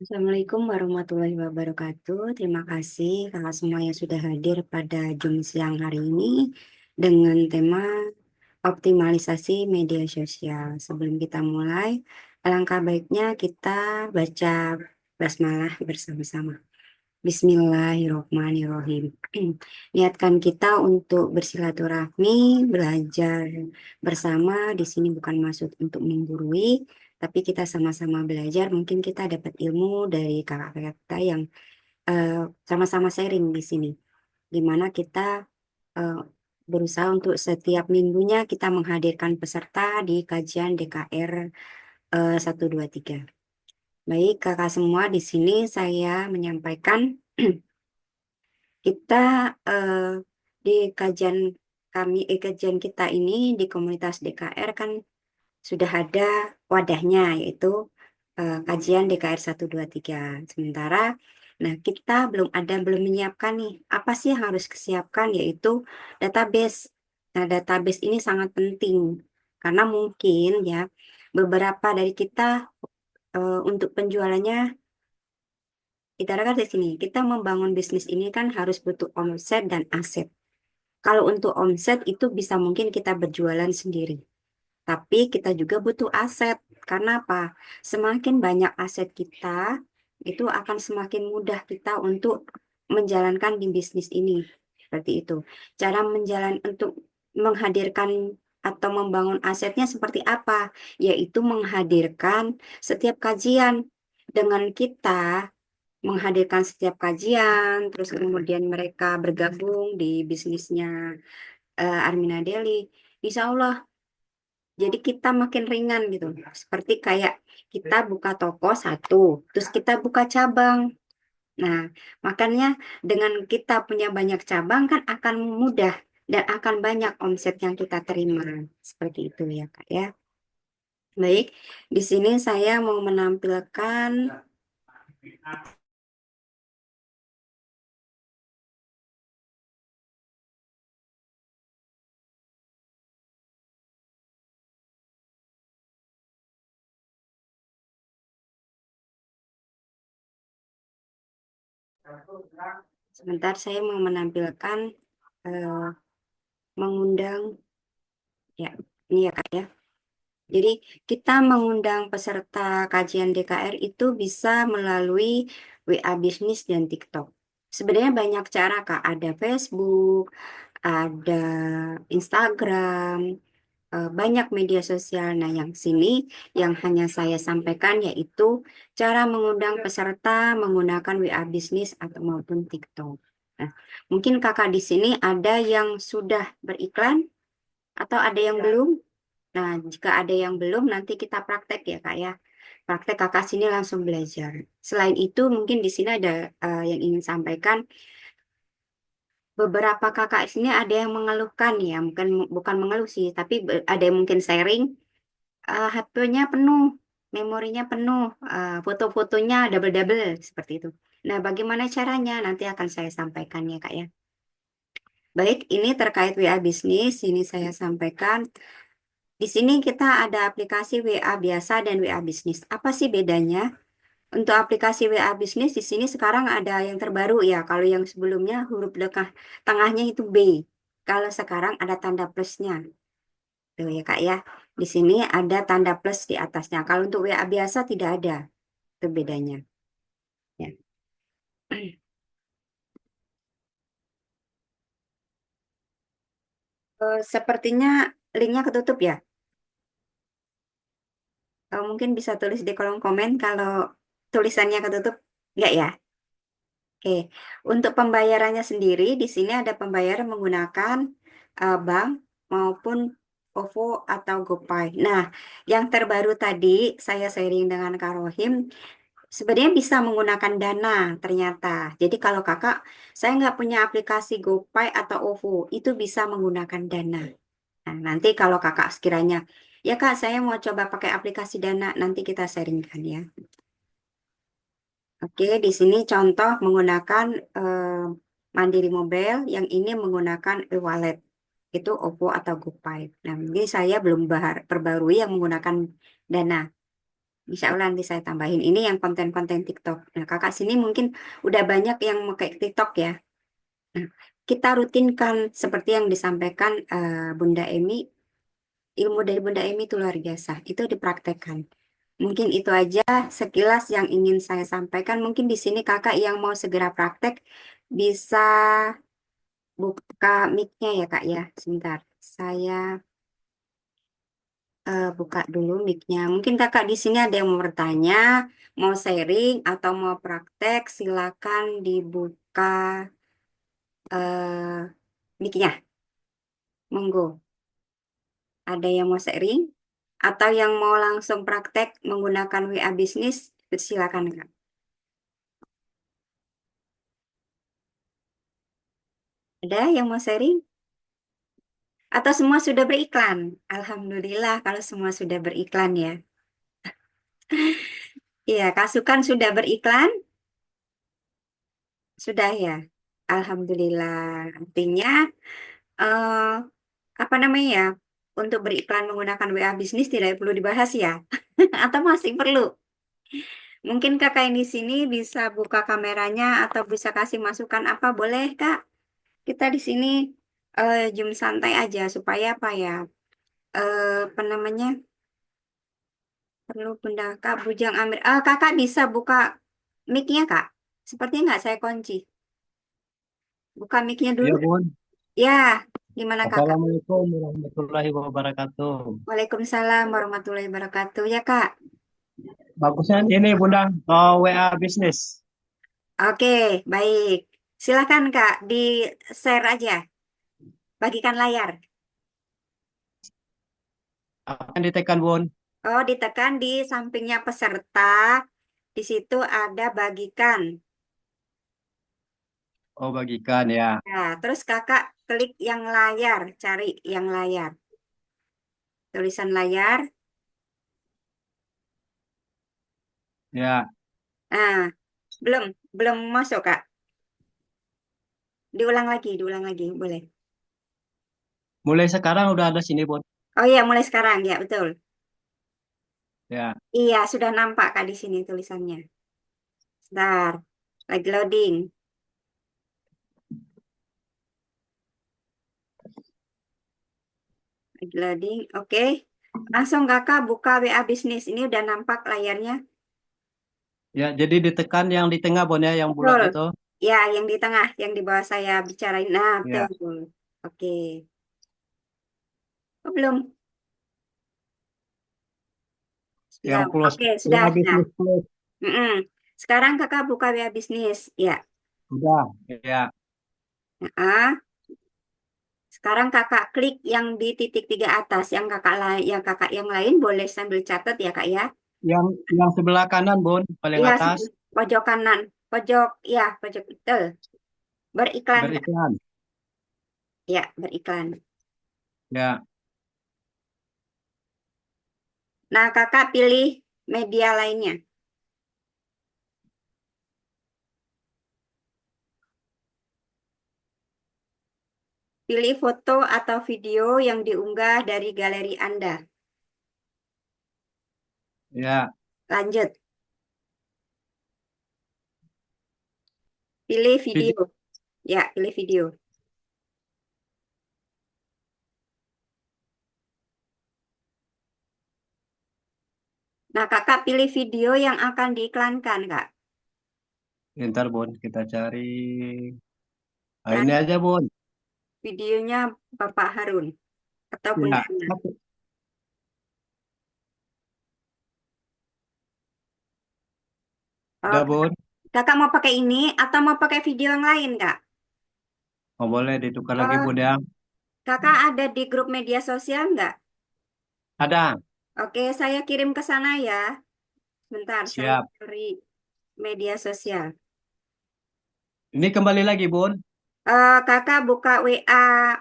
Assalamualaikum warahmatullahi wabarakatuh. Terima kasih kakak semua yang sudah hadir pada Zoom siang hari ini dengan tema optimalisasi media sosial. Sebelum kita mulai, alangkah baiknya kita baca basmalah bersama-sama. Bismillahirrohmanirrohim. Niatkan kita untuk bersilaturahmi, belajar bersama. Di sini bukan maksud untuk menggurui, tapi kita sama-sama belajar. Mungkin kita dapat ilmu dari kakak-kakak kita yang sama-sama sharing di sini. Di mana kita eh, berusaha untuk setiap minggunya kita menghadirkan peserta di kajian DKR 1, 2, 3. Baik, kakak semua, di sini saya menyampaikan kita eh, di kajian kita ini di komunitas DKR kan sudah ada wadahnya, yaitu kajian DKR 1, 2, 3. Sementara nah kita belum menyiapkan nih apa sih yang harus disiapkan, yaitu database. Nah, database ini sangat penting karena mungkin ya beberapa dari kita untuk penjualannya, kita kan di sini kita membangun bisnis ini kan harus butuh omset dan aset. Kalau untuk omset itu bisa mungkin kita berjualan sendiri. Tapi kita juga butuh aset. Karena apa? Semakin banyak aset kita, itu akan semakin mudah kita untuk menjalankan di bisnis ini. Seperti itu. Cara untuk menghadirkan atau membangun asetnya seperti apa? Yaitu menghadirkan setiap kajian dengan kita menghadirkan setiap kajian, terus kemudian mereka bergabung di bisnisnya Armina Deli, insya Allah jadi kita makin ringan gitu. Seperti kayak kita buka toko satu, terus kita buka cabang. Nah, makanya dengan kita punya banyak cabang kan akan mudah dan akan banyak omset yang kita terima. Seperti itu ya, Kak ya. Baik, di sini saya mau menampilkan sebentar, saya mau menampilkan eh, mengundang ya, ini ya Kak ya. Jadi kita mengundang peserta kajian DKR itu bisa melalui WA Bisnis dan TikTok. Sebenarnya banyak cara Kak, ada Facebook, ada Instagram, banyak media sosial. Nah, yang sini yang hanya saya sampaikan yaitu cara mengundang peserta menggunakan WA Bisnis atau maupun TikTok. Nah, mungkin Kakak di sini ada yang sudah beriklan atau ada yang belum? Nah, jika ada yang belum, nanti kita praktek ya, Kak ya. Praktek Kakak sini langsung belajar. Selain itu, mungkin di sini ada yang ingin sampaikan. Beberapa kakak sini ada yang mengeluhkan ya, mungkin bukan mengeluh sih, tapi ada yang mungkin sharing, HP-nya penuh, memorinya penuh, foto-fotonya double-double, seperti itu. Nah, bagaimana caranya? Nanti akan saya sampaikan ya, Kak ya. Baik, ini terkait WA bisnis, ini saya sampaikan. Di sini kita ada aplikasi WA biasa dan WA bisnis. Apa sih bedanya? Untuk aplikasi WA bisnis di sini sekarang ada yang terbaru ya. Kalau yang sebelumnya huruf tengahnya itu B. Kalau sekarang ada tanda plusnya. Tuh ya Kak ya. Di sini ada tanda plus di atasnya. Kalau untuk WA biasa tidak ada. Itu bedanya. Ya. Sepertinya linknya ketutup ya. Mungkin bisa tulis di kolom komen kalau tulisannya ketutup. Enggak ya? Oke, untuk pembayarannya sendiri di sini ada pembayaran menggunakan bank maupun OVO atau GoPay. Nah, yang terbaru tadi saya sharing dengan Kak Rohim, sebenarnya bisa menggunakan Dana ternyata. Jadi kalau kakak, saya nggak punya aplikasi GoPay atau OVO, itu bisa menggunakan Dana. Nah, nanti kalau kakak sekiranya, ya Kak, saya mau coba pakai aplikasi Dana, nanti kita sharingkan ya. Oke, di sini contoh menggunakan Mandiri Mobile, yang ini menggunakan e-wallet, itu OVO atau GoPay. Nah, ini saya belum perbarui yang menggunakan Dana. Insya Allah nanti saya tambahin. Ini yang konten-konten TikTok. Nah, kakak sini mungkin udah banyak yang pakai TikTok ya. Nah, kita rutinkan seperti yang disampaikan Bunda Emi. Ilmu dari Bunda Emi itu luar biasa. Itu dipraktekkan. Mungkin itu aja sekilas yang ingin saya sampaikan. Mungkin di sini kakak yang mau segera praktek bisa buka mic-nya ya kak ya. Sebentar. Saya buka dulu mic-nya. Mungkin kakak di sini ada yang mau bertanya, mau sharing atau mau praktek, silakan dibuka mic-nya. Monggo. Ada yang mau sharing atau yang mau langsung praktek menggunakan WA bisnis, silakan kak. Ada yang mau sharing? Atau semua sudah beriklan? Alhamdulillah kalau semua sudah beriklan ya. Iya, Kasukan sudah beriklan? Sudah ya. Alhamdulillah. Artinya eh apa namanya ya? Untuk beriklan menggunakan WA bisnis tidak perlu dibahas ya? Atau masih perlu? Mungkin kakak yang di sini bisa buka kameranya atau bisa kasih masukan apa boleh kak? Kita di sini Zoom santai aja supaya apa ya? Apa namanya? Perlu bunda kak Bujang Amir. Kakak bisa buka mic-nya kak? Sepertinya nggak saya kunci. Buka mic-nya Ya, dulu. Bun. Ya, gimana kakak? Assalamualaikum warahmatullahi wabarakatuh. Waalaikumsalam warahmatullahi wabarakatuh ya kak. Bagusnya ini, Bunda, WA bisnis. Oke, baik. Silakan kak di share aja. Bagikan layar. Apa yang ditekan, Bun? Oh, ditekan di sampingnya peserta. Di situ ada bagikan. Oh, bagikan ya. Nah, terus kakak klik yang layar, cari yang layar. Tulisan layar. Ya, Nah, belum, belum masuk kak. Diulang lagi, boleh. mulai sekarang udah ada sini, Bun. Oh iya, mulai sekarang ya, betul. Ya, Iya, sudah nampak kak di sini tulisannya. Sebentar, lagi loading. Lagi loading, oke. Langsung kakak buka WA bisnis. Ini udah nampak layarnya. ya. Jadi ditekan yang di tengah, Bun ya, yang bulat Betul. itu. Ya, yang di tengah, yang di bawah saya bicarain. Nah, Ya, betul. Oke. Oh, belum. Sudah. yang plus Oke, sudah, WA sudah. bisnis plus. Mm-mm. Sekarang kakak buka WA bisnis. Ya. Udah. Ya, Nah, sekarang kakak klik yang di titik tiga atas. Yang kakak lain, yang kakak yang lain boleh sambil catat ya kak ya. yang sebelah kanan, Bun, paling Iya, atas pojok kanan. Pojok, ya, pojok betul. Beriklan kak. beriklan. Ya, beriklan. Ya, Nah, kakak pilih media lainnya. Pilih foto atau video yang diunggah dari galeri Anda. ya. Lanjut, pilih Video. video. Ya, pilih video. Nah, kakak pilih video yang akan diiklankan, kak. Ntar, Bun, kita cari. Nah, ini Cari aja, Bun. videonya Bapak Harun atau Bunda Ya, Ana. Oh, udah, Bun. kakak mau pakai ini atau mau pakai video yang lain, kak? Oh, boleh ditukar lagi, Oh, Bun ya. kakak ada di grup media sosial nggak? Ada. Oke, saya kirim ke sana ya. Bentar, saya Siap. cari media sosial. Ini kembali lagi, Bun. Kakak buka WA,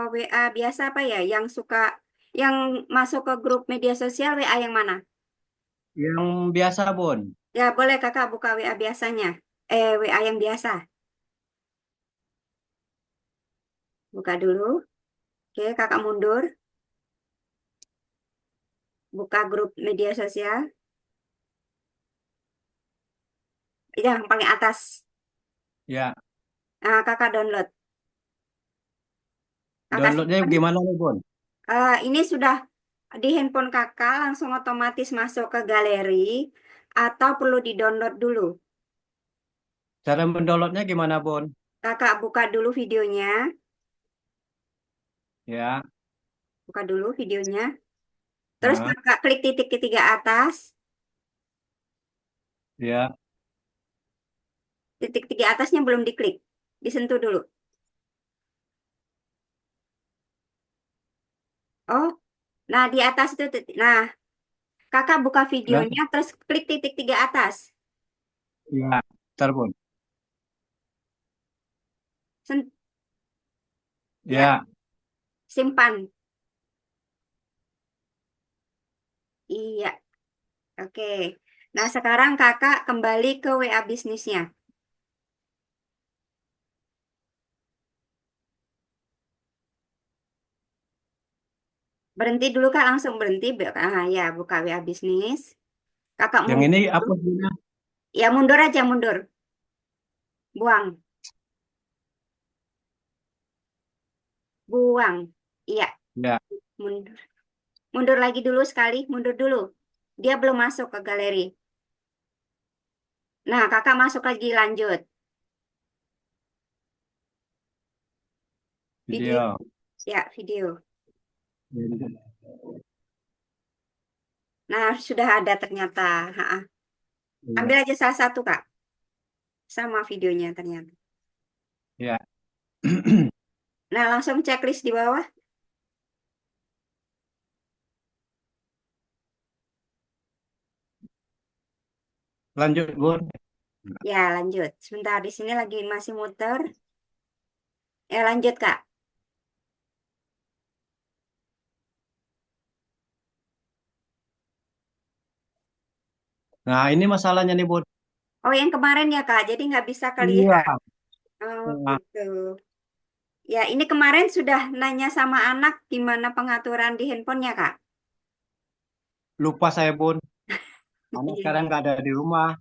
WA biasa apa ya? Yang suka, yang masuk ke grup media sosial WA yang mana? Yang biasa, Bun. Ya, boleh kakak buka WA biasanya. WA yang biasa. Buka dulu. Oke, kakak mundur. Buka grup media sosial. yang paling atas. Ya, Nah, kakak download. Kakak downloadnya simpan. gimana nih, Bon? Ini sudah di handphone kakak langsung otomatis masuk ke galeri atau perlu di-download dulu. Cara mendownloadnya gimana, Bon? Kakak buka dulu videonya, Ya, buka dulu videonya. Terus ah, kakak klik titik ketiga atas, ya, titik tiga atasnya belum diklik, disentuh dulu. Oh, nah di atas itu, nah kakak buka nah, videonya, terus klik titik tiga atas. ya, ntar, Bon. Sen- ya, Ya, simpan. Iya, oke. Nah sekarang kakak kembali ke WA bisnisnya. Berhenti dulu kak, langsung berhenti. Ya, buka WA bisnis. Kakak yang mundur ini dulu. apa punya? Ya mundur aja, mundur. Buang, buang. Iya, Ya, mundur. Mundur lagi dulu sekali, mundur dulu. Dia belum masuk ke galeri. Nah, kakak masuk lagi, lanjut. Video, video. ya video. Ya, Nah, sudah ada ternyata. Ha-ha. Ambil aja salah satu, Kak. Sama videonya ternyata. ya. Nah, langsung checklist di bawah. Lanjut, Bon. Ya, lanjut. Sebentar, di sini lagi masih muter. Ya, lanjut, Kak. Nah, ini masalahnya nih, Bon. Oh, yang kemarin ya, Kak. Jadi nggak bisa Iya. kelihatan. Oh, Nah, gitu. Ya, ini kemarin sudah nanya sama anak gimana pengaturan di handphonenya, Kak. lupa saya, Bon. Anak Iya. sekarang nggak ada di rumah.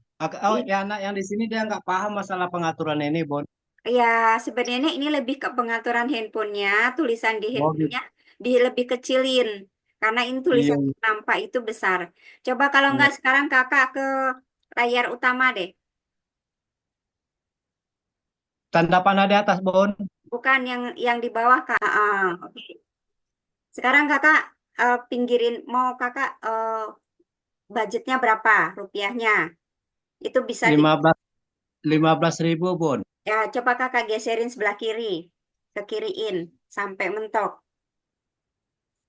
Oh, I- ya anak yang di sini dia nggak paham masalah pengaturan ini, Bon. Ya, sebenarnya ini lebih ke pengaturan handphonenya, tulisan di Oh, gitu. handphonenya di lebih kecilin. Karena ini Iya, tulisan yang nampak itu besar. Coba kalau iya. nggak sekarang kakak ke layar utama deh. Tanda panah di atas, Bon. Bukan yang di bawah, Kak. Oke. Sekarang kakak pinggirin, mau kakak budgetnya berapa rupiahnya? Itu bisa di, 15.000 Bon. ya coba kakak geserin sebelah kiri, ke kiriin sampai mentok.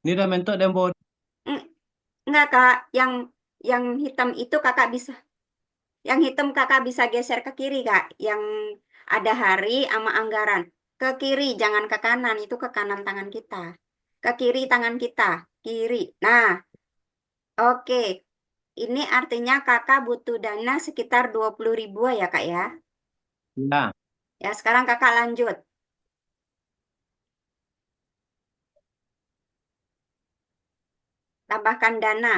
Ini udah mentok deh, Bon. Mm, Enggak kak, yang hitam itu kakak bisa, yang hitam kakak bisa geser ke kiri kak, yang ada hari sama anggaran. Ke kiri, jangan ke kanan, itu ke kanan tangan kita. Ke kiri tangan kita, kiri. Nah, oke. Ini artinya kakak butuh dana sekitar 20.000 ya kak ya. Nah, Ya sekarang kakak lanjut. Tambahkan dana.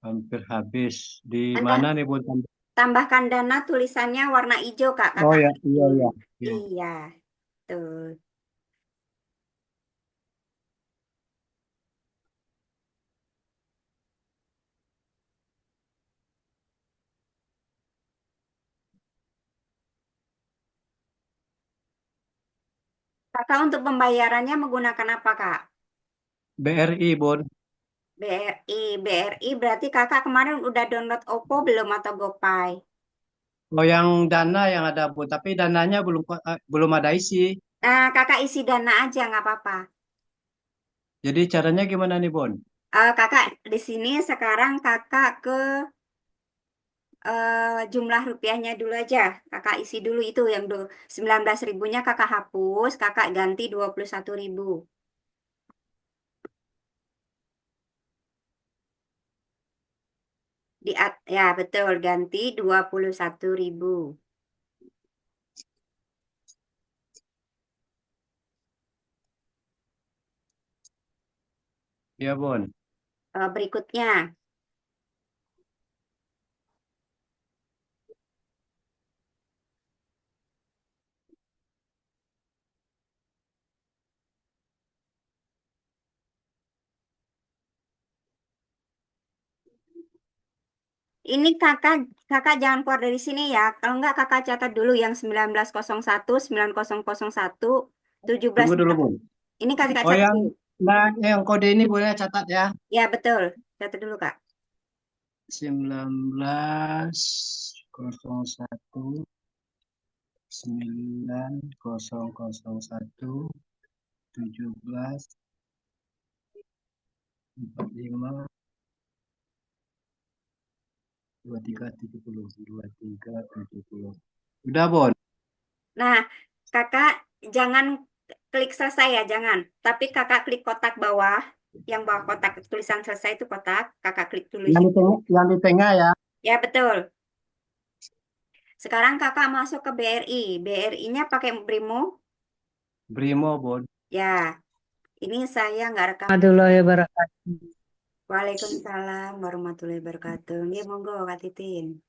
hampir habis. Di Anda mana nih, Bon? tambahkan dana tulisannya warna hijau kak. Oh Kakak ya, klik iya, dulu. iya. Iya. Iya, tuh. Kakak untuk pembayarannya menggunakan apa kak? BRI, Bon. BRI. BRI berarti kakak kemarin udah download Oppo belum atau GoPay? Oh, yang dana yang ada, Bon. Tapi dananya belum ada isi. Nah, kakak isi dana aja nggak apa-apa. Jadi caranya gimana nih, Bon? Kakak di sini sekarang kakak ke jumlah rupiahnya dulu aja. Kakak isi dulu itu yang 19 ribunya kakak hapus, kakak ganti 21.000. Ya betul, ganti 21.000. Ya, Bun. Berikutnya, ini kakak jangan keluar dari sini ya. Kalau enggak kakak catat dulu yang 1901, 9001, Tunggu dulu, 17. Bun. Ini kakak Oh, catat yang dulu. nah, yang kode ini boleh catat ya. Ya betul, catat dulu kak. 1901 9001 17 45 23 70. Udah, Bon. Nah, kakak jangan klik selesai ya, jangan. Tapi kakak klik kotak bawah, yang bawah kotak tulisan selesai itu kotak, kakak klik dulu Yang di situ. tengah, yang di tengah ya. Ya betul. Sekarang kakak masuk ke BRI. BRI-nya pakai Brimo. Brimo, Bon. Ya, ini saya nggak rekam. Warahmatullahi wabarakatuh. Waalaikumsalam warahmatullahi wabarakatuh. Ya, monggo Kak Titin.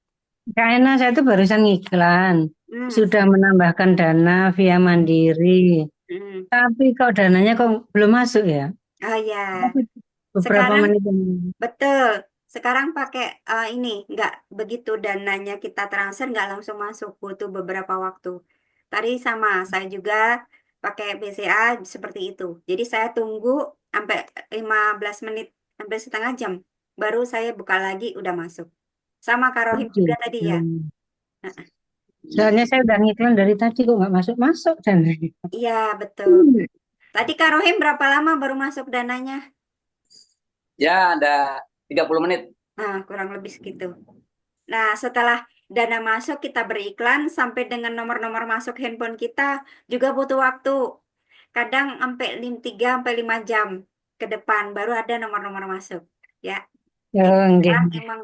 Kak Ena, saya itu barusan iklan. Hmm, Sudah menambahkan dana via Mandiri. hmm. Tapi kok dananya kok belum masuk ya? Oh ya, Tapi beberapa sekarang menit ini. betul. Sekarang pakai ini, nggak begitu dananya kita transfer, nggak langsung masuk, butuh beberapa waktu. Tadi sama, saya juga pakai BCA seperti itu. Jadi saya tunggu sampai 15 menit, sampai setengah jam. Baru saya buka lagi, udah masuk. Sama Kak Oh, Rohim juga tadi gitu. ya. Nah, Soalnya saya udah ngiklan dari tadi kok nggak masuk-masuk dananya. iya, betul. Tadi Kak Rohim berapa lama baru masuk dananya? Ya, ada 30 menit. Nah, kurang lebih segitu. Nah, setelah dana masuk, kita beriklan sampai dengan nomor-nomor masuk handphone kita juga butuh waktu. Kadang sampai 3 sampai 5 jam ke depan baru ada nomor-nomor masuk. Ya, Oh, enggak. sekarang emang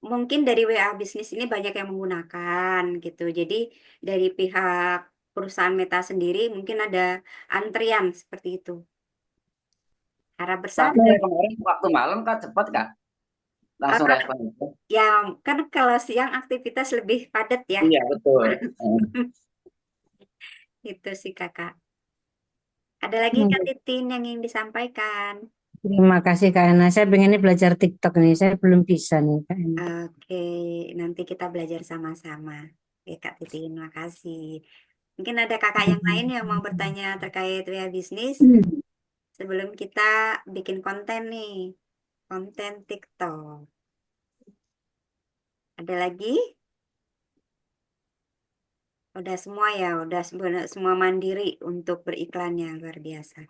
mungkin dari WA bisnis ini banyak yang menggunakan gitu. Jadi dari pihak perusahaan Meta sendiri mungkin ada antrian seperti itu. Harap Tapi bersabar. saya kemarin waktu malam kan cepat Kak. Langsung Eh, respon itu. ya, kan kalau siang aktivitas lebih padat ya. Iya, betul. Itu sih kakak. Ada lagi Kak Hmm. Titin yang ingin disampaikan? Terima kasih Kak Ena. Saya pengennya belajar TikTok nih. Saya belum bisa nih Kak Ena. Oke, nanti kita belajar sama-sama. Oke, Kak Titin, makasih. Mungkin ada kakak yang lain yang mau bertanya terkait WA bisnis Hmm. sebelum kita bikin konten nih, konten TikTok. Ada lagi? Udah semua ya, udah semua mandiri untuk beriklannya, luar biasa.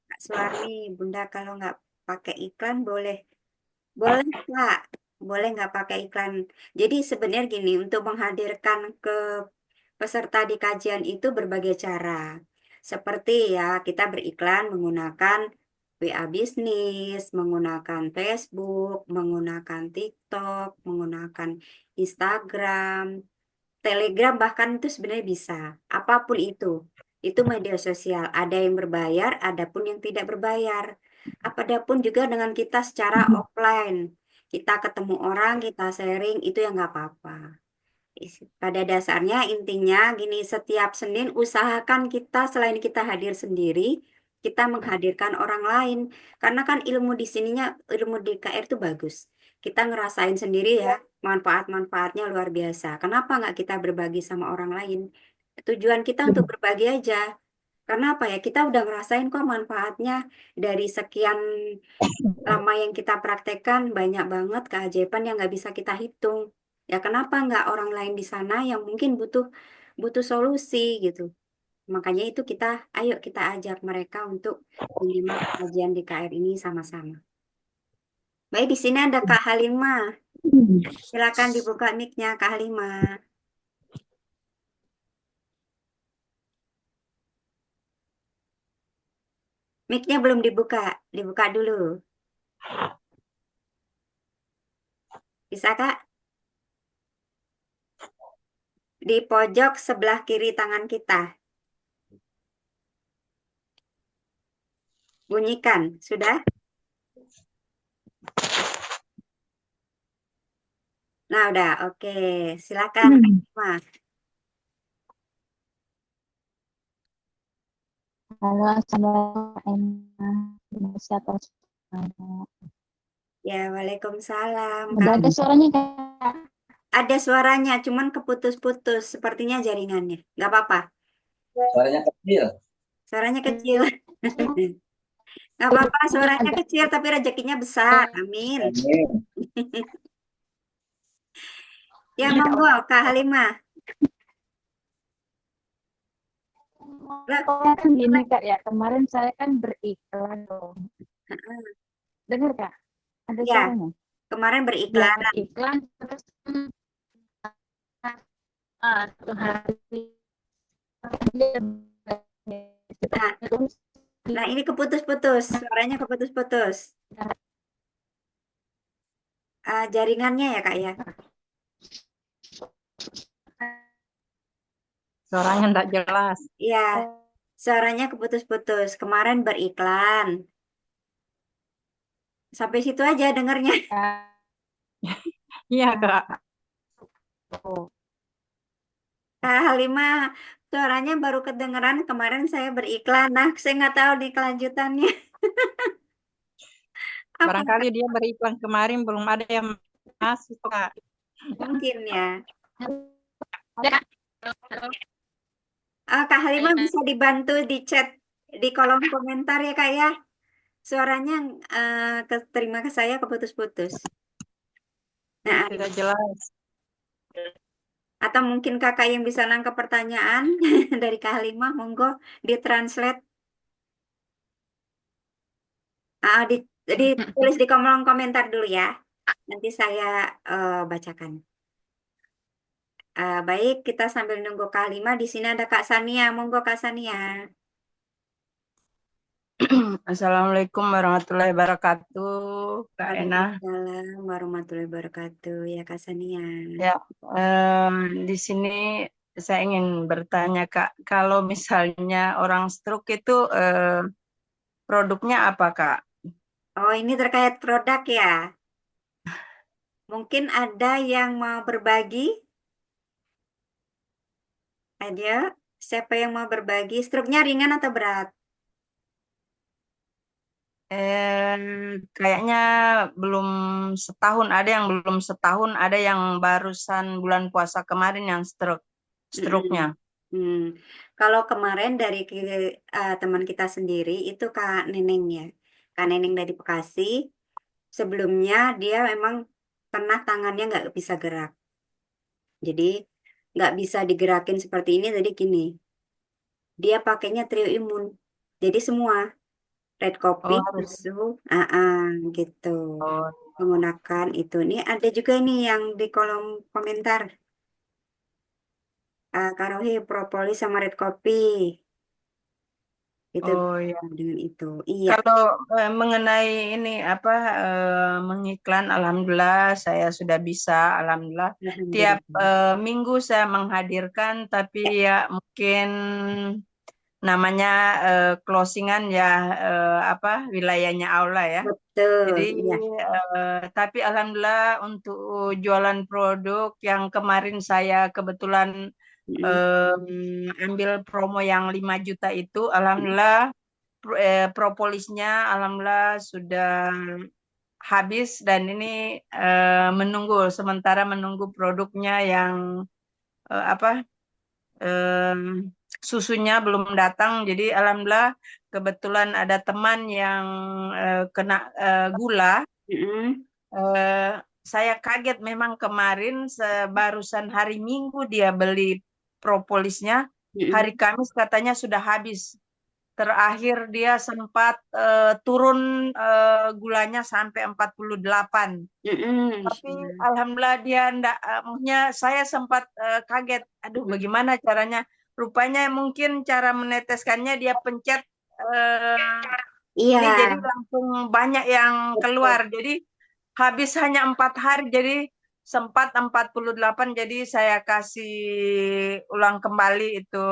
Kak Suarni, Bunda kalau nggak pakai iklan boleh. Boleh, Kak. Boleh nggak pakai iklan. Jadi sebenarnya gini, untuk menghadirkan ke peserta di kajian itu berbagai cara. Seperti ya, kita beriklan menggunakan WA bisnis, menggunakan Facebook, menggunakan TikTok, menggunakan Instagram, Telegram bahkan itu sebenarnya bisa. Apapun itu. Itu media sosial. Ada yang berbayar, ada pun yang tidak berbayar. Apapun juga dengan kita secara offline. Kita ketemu orang, kita sharing, itu ya nggak apa-apa. Pada dasarnya intinya gini, setiap Senin usahakan kita selain kita hadir sendiri, kita menghadirkan orang lain. Karena kan ilmu di sininya, ilmu di KR itu bagus. Kita ngerasain sendiri ya, manfaat-manfaatnya luar biasa. Kenapa nggak kita berbagi sama orang lain? Tujuan kita untuk berbagi aja. Karena apa ya, kita udah ngerasain kok manfaatnya dari sekian lama yang kita praktekkan, banyak banget keajaiban yang nggak bisa kita hitung. Ya kenapa nggak orang lain di sana yang mungkin butuh butuh solusi gitu. Makanya itu kita, ayo kita ajak mereka untuk menyimak kajian di KR ini sama-sama. Baik, di sini ada Kak Halimah. Silakan dibuka mic-nya Kak Halimah. Mic-nya belum dibuka, dibuka dulu. Bisa Kak? Di pojok sebelah kiri tangan kita. Bunyikan, sudah? Nah, udah, oke. Silakan, Kak Isma. Halo, assalamualaikum. Sehat semuanya. Ya, waalaikumsalam. Udah ada suaranya Kak? Ada suaranya, cuman keputus-putus. Sepertinya jaringannya. Nggak apa-apa. Suaranya kecil. Suaranya kecil. Nggak apa-apa, suaranya Agak kecil, tapi rezekinya besar. Amin. Amin. Ya, monggo, Kak Halimah. Lah, kan gini Kak ya, kemarin saya kan beriklan dong. Dengar Kak? Ada ya, suaranya? kemarin Ya, beriklan. beriklan terus satu hari Nah, ini keputus-putus. Suaranya keputus-putus. Jaringannya ya, Kak ya? Suaranya enggak jelas. Iya, suaranya keputus-putus. Kemarin beriklan. Sampai situ aja dengernya. Iya, Kak. Kak Halimah, suaranya baru kedengeran kemarin saya beriklan. Nah, saya nggak tahu di kelanjutannya. Apa Barangkali dia beriklan kemarin belum ada yang masuk, Kak. mungkin ya? Kak Halimah bisa dibantu di chat di kolom komentar ya, Kak ya? Suaranya keterima ke saya keputus-putus. Nah, Tidak jelas. atau mungkin kakak yang bisa nangkep pertanyaan dari Kak Halimah, monggo ditranslate. Ditulis di kolom komentar dulu ya. Nanti saya bacakan. Baik, kita sambil nunggu Kak Halimah. Di sini ada Kak Sania. Monggo Kak Sania. Assalamualaikum warahmatullahi wabarakatuh, Kak Ena. Waalaikumsalam warahmatullahi wabarakatuh. Ya Kak Sania. Ya, di sini saya ingin bertanya, Kak, kalau misalnya orang stroke itu produknya apa, Kak? Oh, ini terkait produk ya. Mungkin ada yang mau berbagi? Ada? Siapa yang mau berbagi? Struknya ringan atau berat? Kayaknya belum setahun, ada yang belum setahun, ada yang barusan bulan puasa kemarin yang stroke-nya. Kalau kemarin dari teman kita sendiri itu Kak Neneng ya. Kak Neneng dari Bekasi. Sebelumnya dia memang pernah tangannya nggak bisa gerak. Jadi nggak bisa digerakin seperti ini. Jadi gini, dia pakainya trio imun. Jadi semua red kopi, Oh, harus. susu, gitu. Oh, Menggunakan itu. Ini ada juga nih yang di kolom komentar. Karohi propolis sama red kopi. Itu oh ya. dengan itu. Iya. Kalau mengenai ini apa mengiklan, alhamdulillah saya sudah bisa, alhamdulillah. Tiap Alhamdulillah. minggu saya menghadirkan, tapi ya mungkin namanya closingan ya apa wilayahnya Allah ya. Betul. Jadi Iya. tapi alhamdulillah untuk jualan produk yang kemarin saya kebetulan ambil promo yang 5 juta itu, alhamdulillah propolisnya alhamdulillah sudah habis dan ini sementara menunggu produknya yang apa susunya belum datang. Jadi alhamdulillah kebetulan ada teman yang kena gula. Saya kaget memang kemarin barusan hari Minggu dia beli propolisnya, hari Kamis katanya sudah habis. Terakhir dia sempat turun gulanya sampai 48. Tapi alhamdulillah dia enggak, maksudnya saya sempat kaget. Aduh, bagaimana caranya? Rupanya mungkin cara meneteskannya dia pencet Iya. ini jadi langsung banyak yang keluar. Jadi habis hanya 4 hari. Jadi sempat 48, jadi saya kasih ulang kembali itu.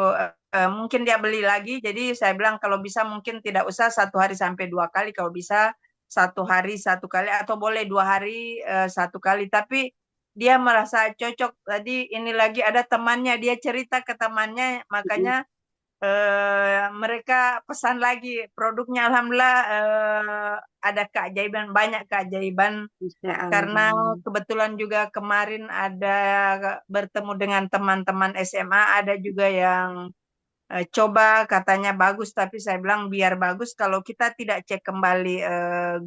Mungkin dia beli lagi, jadi saya bilang kalau bisa mungkin tidak usah 1 hari sampai 2 kali, kalau bisa 1 hari 1 kali, atau boleh 2 hari 1 kali. Tapi dia merasa cocok. Tadi ini lagi ada temannya, dia cerita ke temannya, makanya mereka pesan lagi produknya. Alhamdulillah ada keajaiban, banyak keajaiban. Insya Karena Allah. kebetulan juga kemarin ada bertemu dengan teman-teman SMA, ada juga yang coba katanya bagus, tapi saya bilang biar bagus kalau kita tidak cek kembali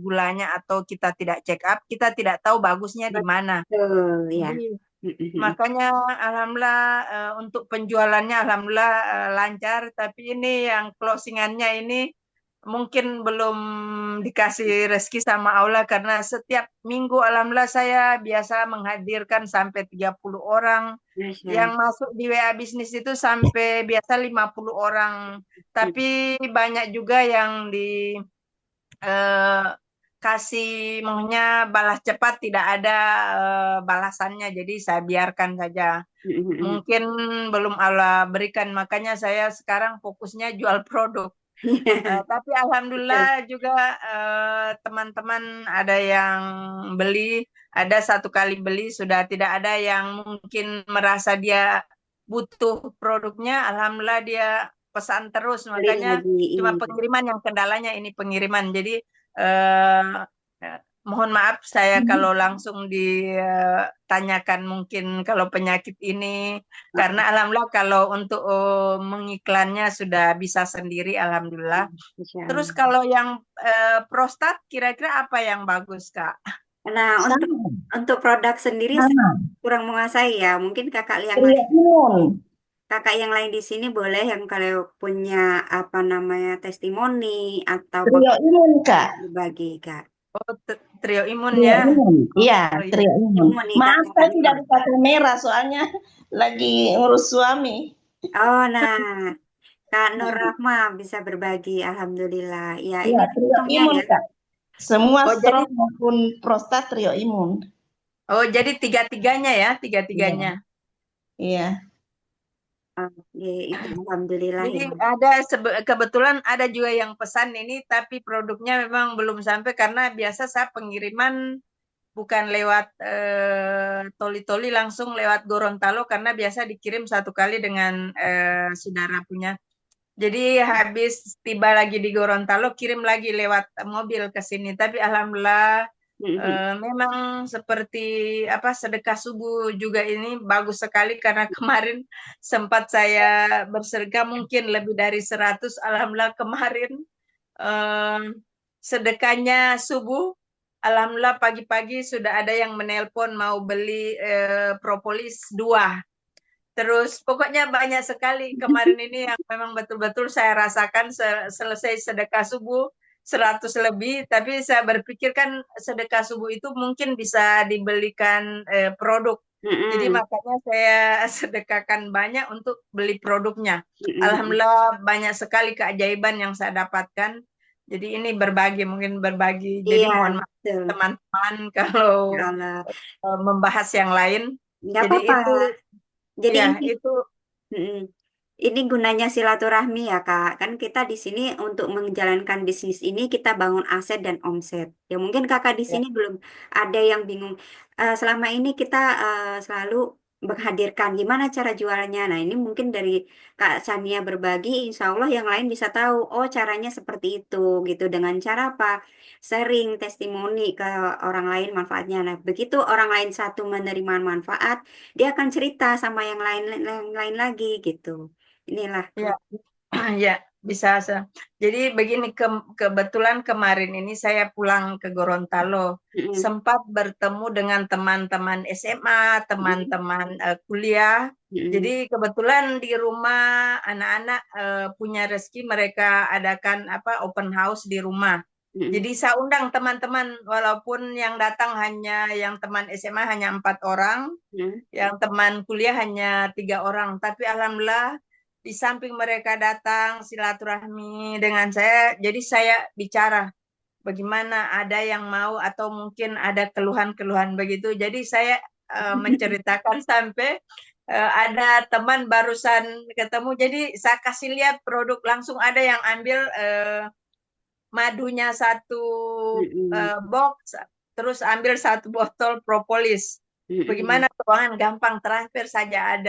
gulanya, atau kita tidak check up, kita tidak tahu bagusnya di mana. Betul ya. Jadi makanya alhamdulillah untuk penjualannya alhamdulillah lancar, tapi ini yang closingannya ini mungkin belum dikasih rezeki sama Allah, karena setiap minggu alhamdulillah saya biasa menghadirkan sampai 30 orang. Masya Yang masuk di WA bisnis itu sampai biasa 50 orang. Tapi banyak juga yang di kasih maunya balas cepat, tidak ada balasannya, jadi saya biarkan saja. Mungkin belum Allah berikan, makanya saya sekarang fokusnya jual produk. Tapi alhamdulillah juga teman-teman ada yang beli, ada 1 kali beli sudah tidak ada yang mungkin merasa dia butuh produknya, alhamdulillah dia pesan terus, Beli makanya lagi. cuma pengiriman yang kendalanya, ini pengiriman. Jadi mohon maaf saya kalau langsung ditanyakan mungkin kalau penyakit ini, karena alhamdulillah kalau untuk mengiklannya sudah bisa sendiri, alhamdulillah. Insya Terus Allah. kalau yang prostat kira-kira apa yang bagus, Kak? Nah, untuk produk sendiri saya kurang menguasai ya. Mungkin kakak yang lain di sini boleh yang kalau punya apa namanya testimoni atau Trio Imun, Kak. berbagi, Kak. Oh, Trio Imun Trio ya. Imun. Iya, Oh, iya. Trio Imun. Imun nih, Maaf, Kak. saya tidak buka kamera soalnya lagi ngurus suami. Oh, nah, Kak Nur Rahma bisa berbagi. Alhamdulillah. Ya, Iya, ini Trio untungnya Imun, ya. Kak. Semua Oh, jadi stroke maupun prostat Trio Imun. oh, jadi tiga-tiganya ya, tiga-tiganya. Iya. Itu alhamdulillah Jadi ya. ada kebetulan ada juga yang pesan ini, tapi produknya memang belum sampai karena biasa saya pengiriman bukan lewat toli-toli, langsung lewat Gorontalo, karena biasa dikirim 1 kali dengan saudara punya. Jadi habis tiba lagi di Gorontalo, kirim lagi lewat mobil ke sini. Tapi alhamdulillah memang seperti apa, sedekah subuh juga ini bagus sekali, karena kemarin sempat saya bersedekah mungkin lebih dari 100. Alhamdulillah kemarin sedekahnya subuh, alhamdulillah pagi-pagi sudah ada yang menelpon mau beli propolis 2. Terus pokoknya banyak sekali kemarin ini yang memang betul-betul saya rasakan selesai sedekah subuh 100 lebih, tapi saya berpikir kan sedekah subuh itu mungkin bisa dibelikan produk. Jadi makanya saya sedekahkan banyak untuk beli produknya. Alhamdulillah banyak sekali keajaiban yang saya dapatkan. Jadi ini mungkin berbagi. Jadi Iya, mohon maaf betul. teman-teman kalau Ya Allah. membahas yang lain. Nggak Jadi apa-apa. itu Jadi ya ini itu ini gunanya silaturahmi ya, Kak. Kan kita di sini untuk menjalankan bisnis ini kita bangun aset dan omset. Ya mungkin Kakak di ya, sini belum ada yang bingung. Selama ini kita selalu menghadirkan gimana cara jualnya. Nah, ini mungkin dari Kak Sania berbagi, insya Allah yang lain bisa tahu, oh caranya seperti itu gitu. Dengan cara apa? Sharing testimoni ke orang lain manfaatnya. Nah, begitu orang lain satu menerima manfaat, dia akan cerita sama yang lain lagi gitu. Inilah. ya, ya bisa. Jadi begini, kebetulan kemarin ini saya pulang ke Gorontalo, sempat bertemu dengan teman-teman SMA, teman-teman kuliah. Jadi kebetulan di rumah anak-anak punya rezeki, mereka adakan open house di rumah. Jadi saya undang teman-teman, walaupun yang datang hanya yang teman SMA hanya 4 orang, yang teman kuliah hanya 3 orang. Tapi alhamdulillah di samping mereka datang silaturahmi dengan saya, jadi saya bicara bagaimana ada yang mau atau mungkin ada keluhan-keluhan begitu. Jadi saya menceritakan sampai ada teman barusan ketemu, jadi saya kasih lihat produk, langsung ada yang ambil madunya satu box, terus ambil satu botol propolis. Bagaimana keuangan gampang, transfer saja,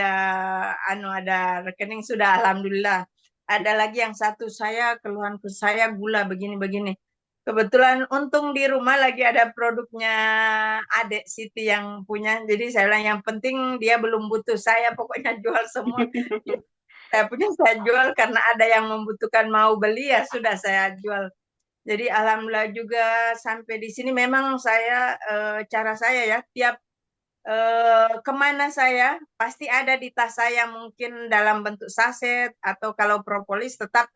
ada rekening sudah, alhamdulillah. Ada lagi yang satu, saya keluhan ke saya gula begini-begini. Kebetulan untung di rumah lagi ada produknya adik Siti yang punya, jadi saya bilang yang penting dia belum butuh, saya pokoknya jual semua. Saya punya saya jual karena ada yang membutuhkan mau beli, ya sudah saya jual. Jadi alhamdulillah juga sampai di sini memang saya cara saya ya, tiap kemana saya pasti ada di tas saya, mungkin dalam bentuk saset atau kalau propolis tetap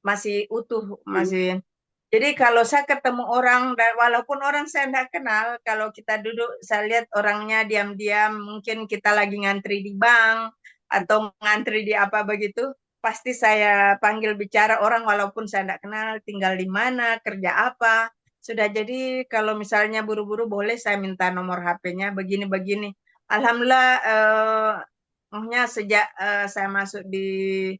masih utuh, masih. Jadi kalau saya ketemu orang, walaupun orang saya tidak kenal, kalau kita duduk, saya lihat orangnya diam-diam, mungkin kita lagi ngantri di bank atau ngantri di apa begitu, pasti saya panggil bicara orang walaupun saya tidak kenal, tinggal di mana, kerja apa. Sudah, jadi kalau misalnya buru-buru boleh saya minta nomor HP-nya begini-begini. Alhamdulillah sejak saya masuk di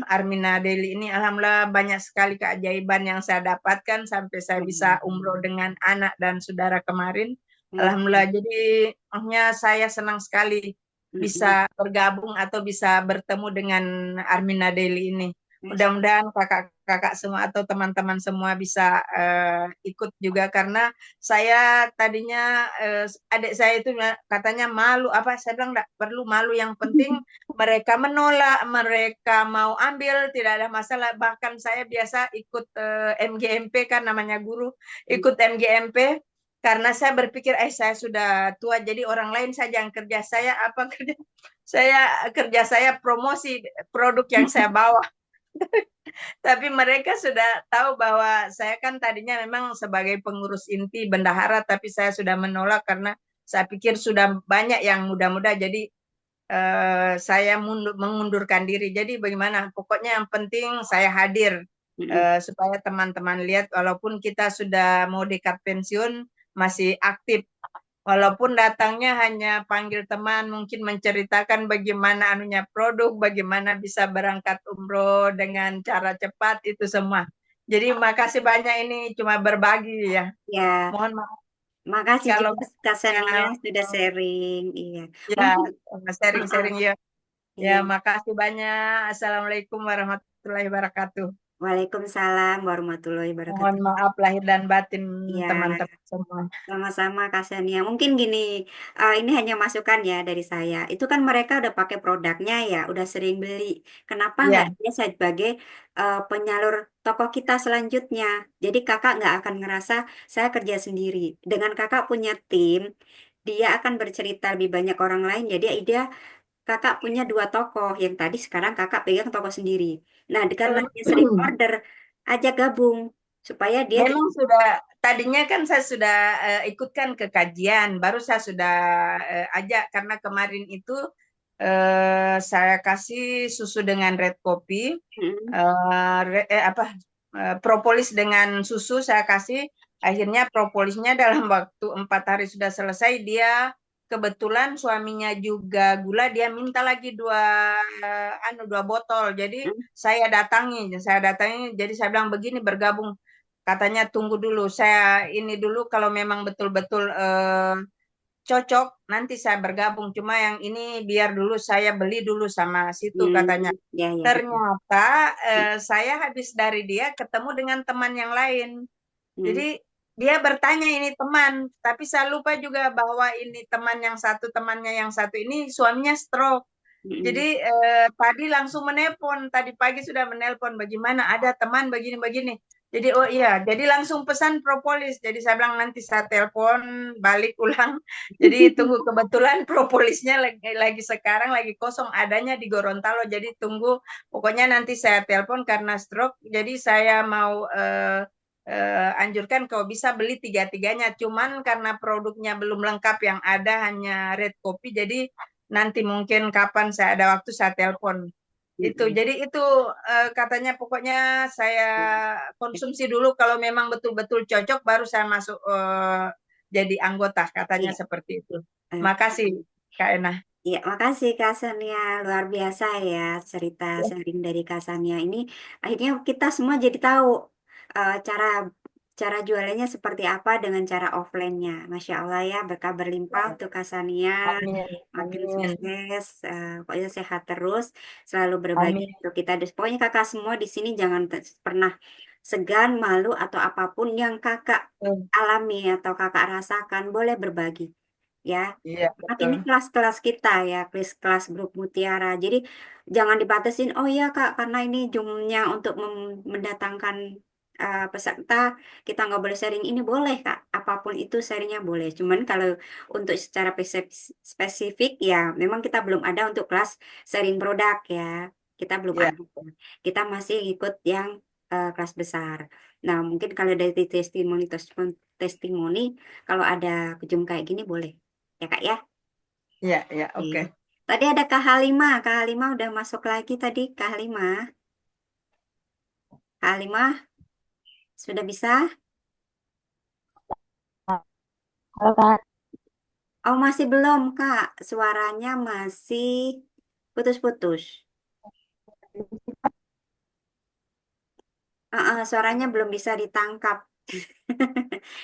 Armina Daily ini, alhamdulillah banyak sekali keajaiban yang saya dapatkan sampai saya bisa umroh dengan anak dan saudara kemarin. Alhamdulillah, jadi saya senang sekali bisa bergabung atau bisa bertemu dengan Armina Daily ini. Mudah-mudahan kakak-kakak semua atau teman-teman semua bisa ikut juga, karena saya tadinya adik saya itu katanya malu, saya bilang enggak perlu malu, yang penting mereka menolak, mereka mau ambil, tidak ada masalah. Bahkan saya biasa ikut MGMP, kan namanya guru, ikut MGMP karena saya berpikir saya sudah tua, jadi orang lain saja yang kerja, saya kerja saya promosi produk yang saya bawa. Tapi mereka sudah tahu bahwa saya kan tadinya memang sebagai pengurus inti bendahara, tapi saya sudah menolak karena saya pikir sudah banyak yang muda-muda, jadi saya mengundurkan diri. Jadi bagaimana, pokoknya yang penting saya hadir supaya teman-teman lihat walaupun kita sudah mau dekat pensiun masih aktif. Walaupun datangnya hanya panggil teman, mungkin menceritakan bagaimana anunya produk, bagaimana bisa berangkat umroh dengan cara cepat, itu semua. Jadi makasih banyak, ini cuma berbagi ya. Ya. Mohon maaf. Makasih Kalau juga Kak Sania sudah sharing. Iya. Ya, Mungkin sharing-sharing ya. Ya, iya. makasih banyak. Assalamualaikum warahmatullahi wabarakatuh. Waalaikumsalam warahmatullahi wabarakatuh. Mohon maaf lahir dan batin Iya. teman-teman semua. Sama-sama Kak Sania. Mungkin gini, ini hanya masukan ya dari saya. Itu kan mereka udah pakai produknya ya, udah sering beli. Kenapa Ya. nggak dia sebagai penyalur toko kita selanjutnya? Jadi kakak nggak akan ngerasa saya kerja sendiri. Dengan kakak punya tim, dia akan bercerita lebih banyak orang lain. Jadi dia kakak punya 2 toko, yang tadi sekarang kakak pegang toko sendiri. Nah, karena dia sering order, ajak gabung supaya dia Memang sudah, tadinya kan saya sudah ikutkan ke kajian, baru saya sudah ajak, karena kemarin itu saya kasih susu dengan red coffee, propolis dengan susu saya kasih. Akhirnya propolisnya dalam waktu 4 hari sudah selesai. Dia kebetulan suaminya juga gula, dia minta lagi 2 botol. Jadi saya datangi, jadi saya bilang begini, bergabung. Katanya tunggu dulu, saya ini dulu, kalau memang betul-betul cocok nanti saya bergabung, cuma yang ini biar dulu saya beli dulu sama situ, katanya. ya, Ternyata saya habis dari dia ketemu dengan teman yang lain. Jadi dia bertanya ini teman, tapi saya lupa juga bahwa ini temannya yang satu ini suaminya stroke. Jadi tadi langsung menelpon, tadi pagi sudah menelpon, bagaimana ada teman begini-begini. Jadi oh iya, jadi langsung pesan propolis. Jadi saya bilang nanti saya telepon balik ulang. Jadi tunggu, kebetulan propolisnya lagi sekarang lagi kosong, adanya di Gorontalo. Jadi tunggu, pokoknya nanti saya telepon karena stroke. Jadi saya mau anjurkan kalau bisa beli 3-3-nya. Cuman karena produknya belum lengkap, yang ada hanya red coffee. Jadi nanti mungkin kapan saya ada waktu saya telepon. Itu jadi itu katanya pokoknya saya konsumsi dulu, kalau memang betul-betul cocok baru saya masuk jadi anggota, katanya Iya. seperti itu. Eh, Makasih, Kak Ena. Iya, makasih Kak Sania. Luar biasa ya cerita sharing dari Kak Sania. Ini akhirnya kita semua jadi tahu cara cara jualannya seperti apa dengan cara offline-nya. Masya Allah ya, berkah berlimpah untuk Kak Sania. Amin, Makin amin, sukses, pokoknya sehat terus, selalu berbagi amin. untuk kita. Pokoknya kakak semua di sini jangan pernah segan, malu atau apapun yang kakak alami atau kakak rasakan, boleh berbagi. Ya, Iya, Mak, betul. ini kelas-kelas kita ya, kelas-kelas grup Mutiara. Jadi jangan dibatasin, oh ya Kak, karena ini jumlahnya untuk mendatangkan peserta, kita nggak boleh sharing ini, boleh Kak. Apapun itu sharingnya boleh. Cuman kalau untuk secara spesifik ya, memang kita belum ada untuk kelas sharing produk ya. Kita belum Iya. ada. Kita masih ikut yang kelas besar. Nah, mungkin kalau dari testimoni, kalau ada Zoom kayak gini boleh. Ya Kak ya. Iya, iya, Oke. oke. Tadi ada Kak Halimah. Kak Halimah udah masuk lagi tadi. Kak Halimah. Kak Halimah sudah bisa? Halo Kak. Oh masih belum Kak. Suaranya masih putus-putus. Suaranya belum bisa ditangkap.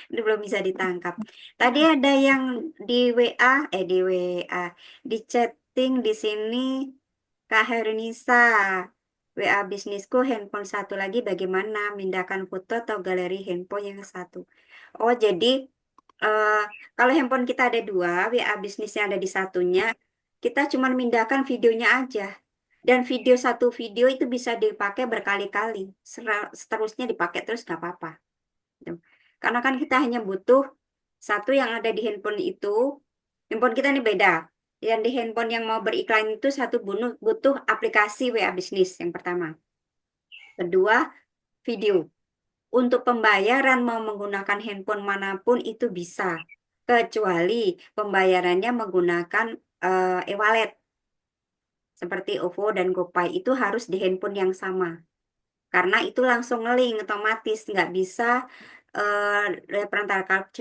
Itu belum bisa ditangkap. Tadi ada yang di WA, di WA, di chatting di sini Kak Hernisa. WA bisnisku handphone satu lagi bagaimana mindahkan foto atau galeri handphone yang satu. Oh jadi eh, kalau handphone kita ada dua, WA bisnisnya ada di satunya, kita cuma mindahkan videonya aja. Dan satu video itu bisa dipakai berkali-kali. Seterusnya dipakai terus nggak apa-apa. Gitu. Karena kan kita hanya butuh satu yang ada di handphone itu. Handphone kita ini beda. Yang di handphone yang mau beriklan itu satu butuh aplikasi WA bisnis yang pertama. Kedua, video. Untuk pembayaran mau menggunakan handphone manapun itu bisa. Kecuali pembayarannya menggunakan e-wallet. Seperti OVO dan GoPay itu harus di handphone yang sama. Karena itu langsung ngelink otomatis. Nggak bisa perantara.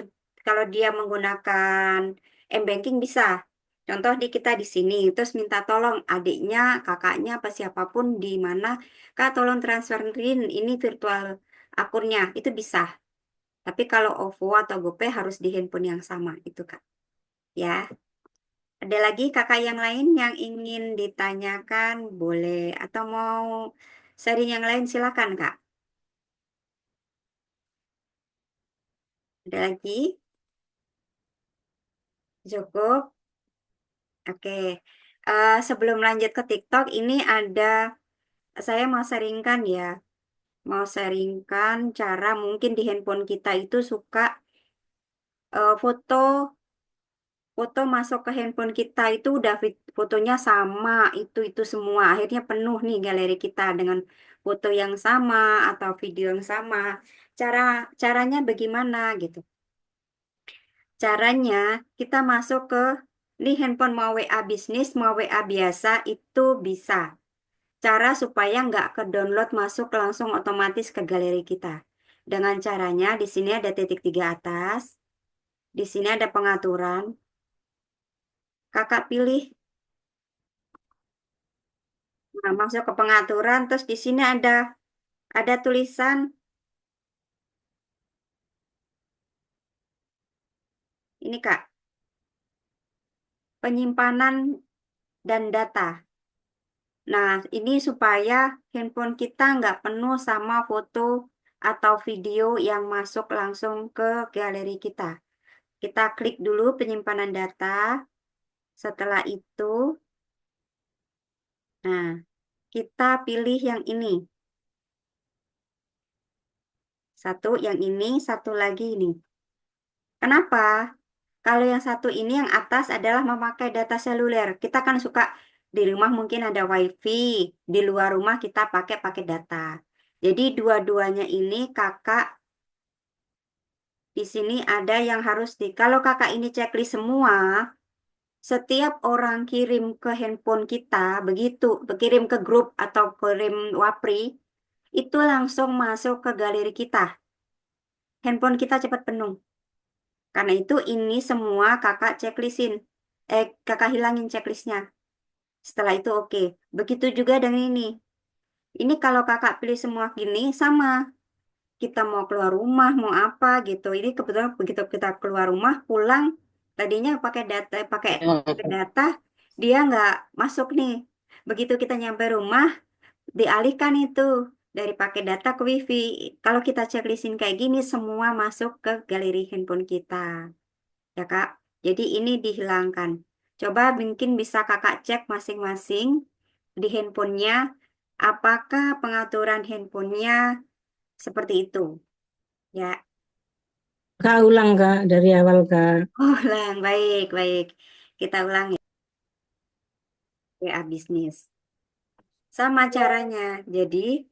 Kalau dia menggunakan m-banking bisa. Contoh di kita di sini, terus minta tolong adiknya, kakaknya, apa siapapun di mana, Kak tolong transferin ini virtual akunnya, itu bisa. Tapi kalau OVO atau GoPay harus di handphone yang sama, itu Kak. Ya, ada lagi kakak yang lain yang ingin ditanyakan, boleh. Atau mau sharing yang lain, silakan Kak. Ada lagi? Cukup? Oke. Sebelum lanjut ke TikTok, ini saya mau sharingkan ya. Mau sharingkan cara mungkin di handphone kita itu suka foto masuk ke handphone kita itu udah fotonya sama, itu semua. Akhirnya penuh nih galeri kita dengan foto yang sama atau video yang sama. Caranya bagaimana gitu. Caranya kita masuk ke nih handphone mau WA bisnis, mau WA biasa itu bisa. Cara supaya nggak ke download masuk langsung otomatis ke galeri kita. Dengan caranya di sini ada titik 3 atas, di sini ada pengaturan. Kakak pilih, nah, masuk ke pengaturan, terus di sini ada tulisan ini Kak, penyimpanan dan data. Nah, ini supaya handphone kita nggak penuh sama foto atau video yang masuk langsung ke galeri kita. Kita klik dulu penyimpanan data. Setelah itu, nah, kita pilih yang ini. Satu, yang ini, satu lagi ini. Kenapa? Kalau yang satu ini yang atas adalah memakai data seluler. Kita kan suka di rumah mungkin ada WiFi, di luar rumah kita pakai data. Jadi dua-duanya ini kakak di sini ada yang harus kalau kakak ini checklist semua, setiap orang kirim ke handphone kita, begitu, kirim ke grup atau kirim wapri, itu langsung masuk ke galeri kita. Handphone kita cepat penuh. Karena itu ini semua kakak checklistin. Kakak hilangin checklistnya. Setelah itu oke. Begitu juga dengan ini. Ini kalau kakak pilih semua gini sama. Kita mau keluar rumah, mau apa gitu. Ini kebetulan begitu kita keluar rumah, pulang, tadinya pakai data, dia nggak masuk nih. Begitu kita nyampe rumah, dialihkan itu dari pakai data ke WiFi. Kalau kita checklistin kayak gini, semua masuk ke galeri handphone kita. Ya Kak, jadi ini dihilangkan. Coba mungkin bisa kakak cek masing-masing di handphonenya, apakah pengaturan handphonenya seperti itu. Ya, Kak ulang Kak dari awal Kak. ulang, baik. Kita ulang ya, WA bisnis. Sama caranya, jadi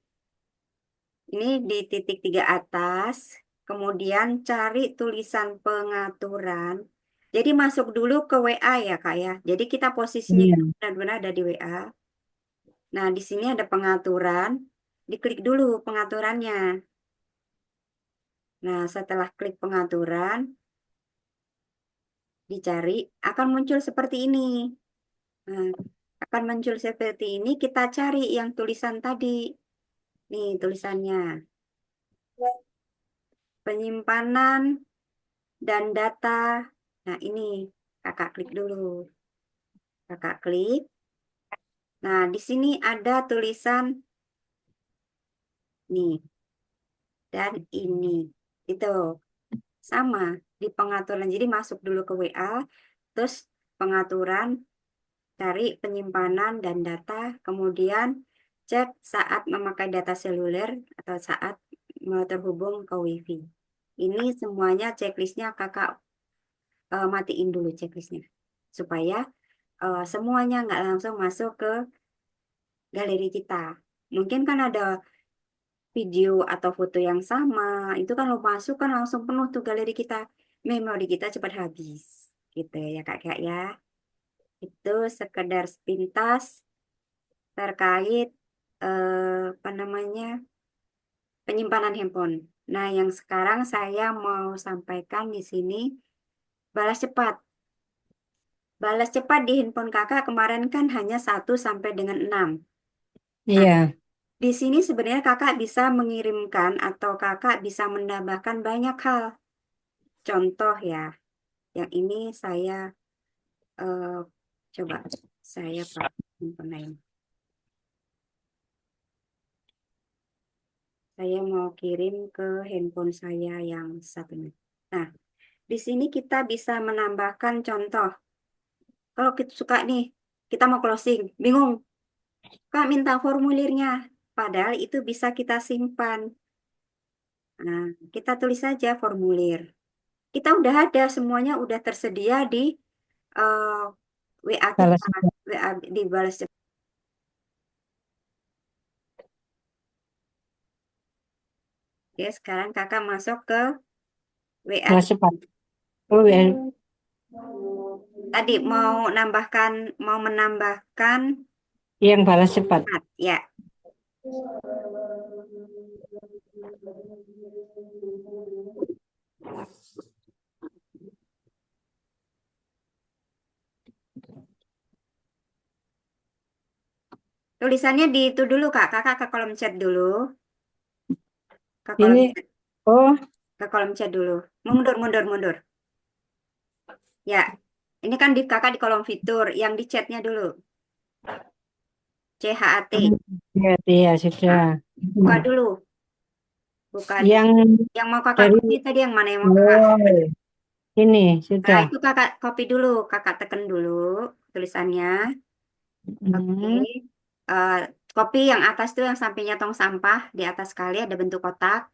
ini di titik 3 atas, kemudian cari tulisan pengaturan. Jadi masuk dulu ke WA ya Kak ya. Jadi kita posisinya Iya. itu benar-benar ada di WA. Nah, di sini ada pengaturan. Diklik dulu pengaturannya. Nah, setelah klik pengaturan, dicari, akan muncul seperti ini. Nah, akan muncul seperti ini, kita cari yang tulisan tadi. Nih, tulisannya. Penyimpanan dan data. Nah, ini kakak klik dulu. Kakak klik. Nah, di sini ada tulisan nih. Dan ini. Itu. Sama di pengaturan. Jadi masuk dulu ke WA, terus pengaturan, cari penyimpanan dan data, kemudian cek saat memakai data seluler atau saat mau terhubung ke WiFi. Ini semuanya checklistnya kakak matiin dulu checklistnya. Supaya semuanya nggak langsung masuk ke galeri kita. Mungkin kan ada video atau foto yang sama, itu kan lo masuk kan langsung penuh tuh galeri kita. Memori kita cepat habis. Gitu ya kakak ya. Itu sekedar sepintas terkait apa namanya penyimpanan handphone. Nah, yang sekarang saya mau sampaikan di sini balas cepat. Balas cepat di handphone kakak kemarin kan hanya 1 sampai dengan 6. Iya. Di sini sebenarnya kakak bisa mengirimkan atau kakak bisa menambahkan banyak hal. Contoh ya, yang ini saya coba saya pakai handphone lain. Saya mau kirim ke handphone saya yang satunya. Nah, di sini kita bisa menambahkan contoh. Kalau kita suka nih, kita mau closing, bingung. Kak minta formulirnya. Padahal itu bisa kita simpan. Nah, kita tulis saja formulir. Kita udah ada, semuanya udah tersedia di WA Balas kita. WA di balas cepat. Oke, sekarang kakak masuk ke WA. balas cepat. Oh ya. Tadi mau menambahkan Yang balas cepat. ya. Tulisannya di itu dulu Kak. Kakak ke kolom chat dulu. Ke kolom Ini chat. oh Ke kolom chat dulu. Mundur. Ya. Ini kan kakak di kolom fitur, yang di chatnya dulu. CHAT. ya sudah. Buka dulu. Buka Yang yang mau kakak dari copy tadi yang mana yang mau kakak? oh, ini Nah, sudah. itu kakak copy dulu, kakak tekan dulu tulisannya. Oke. Copy yang atas tuh yang sampingnya tong sampah, di atas sekali ada bentuk kotak.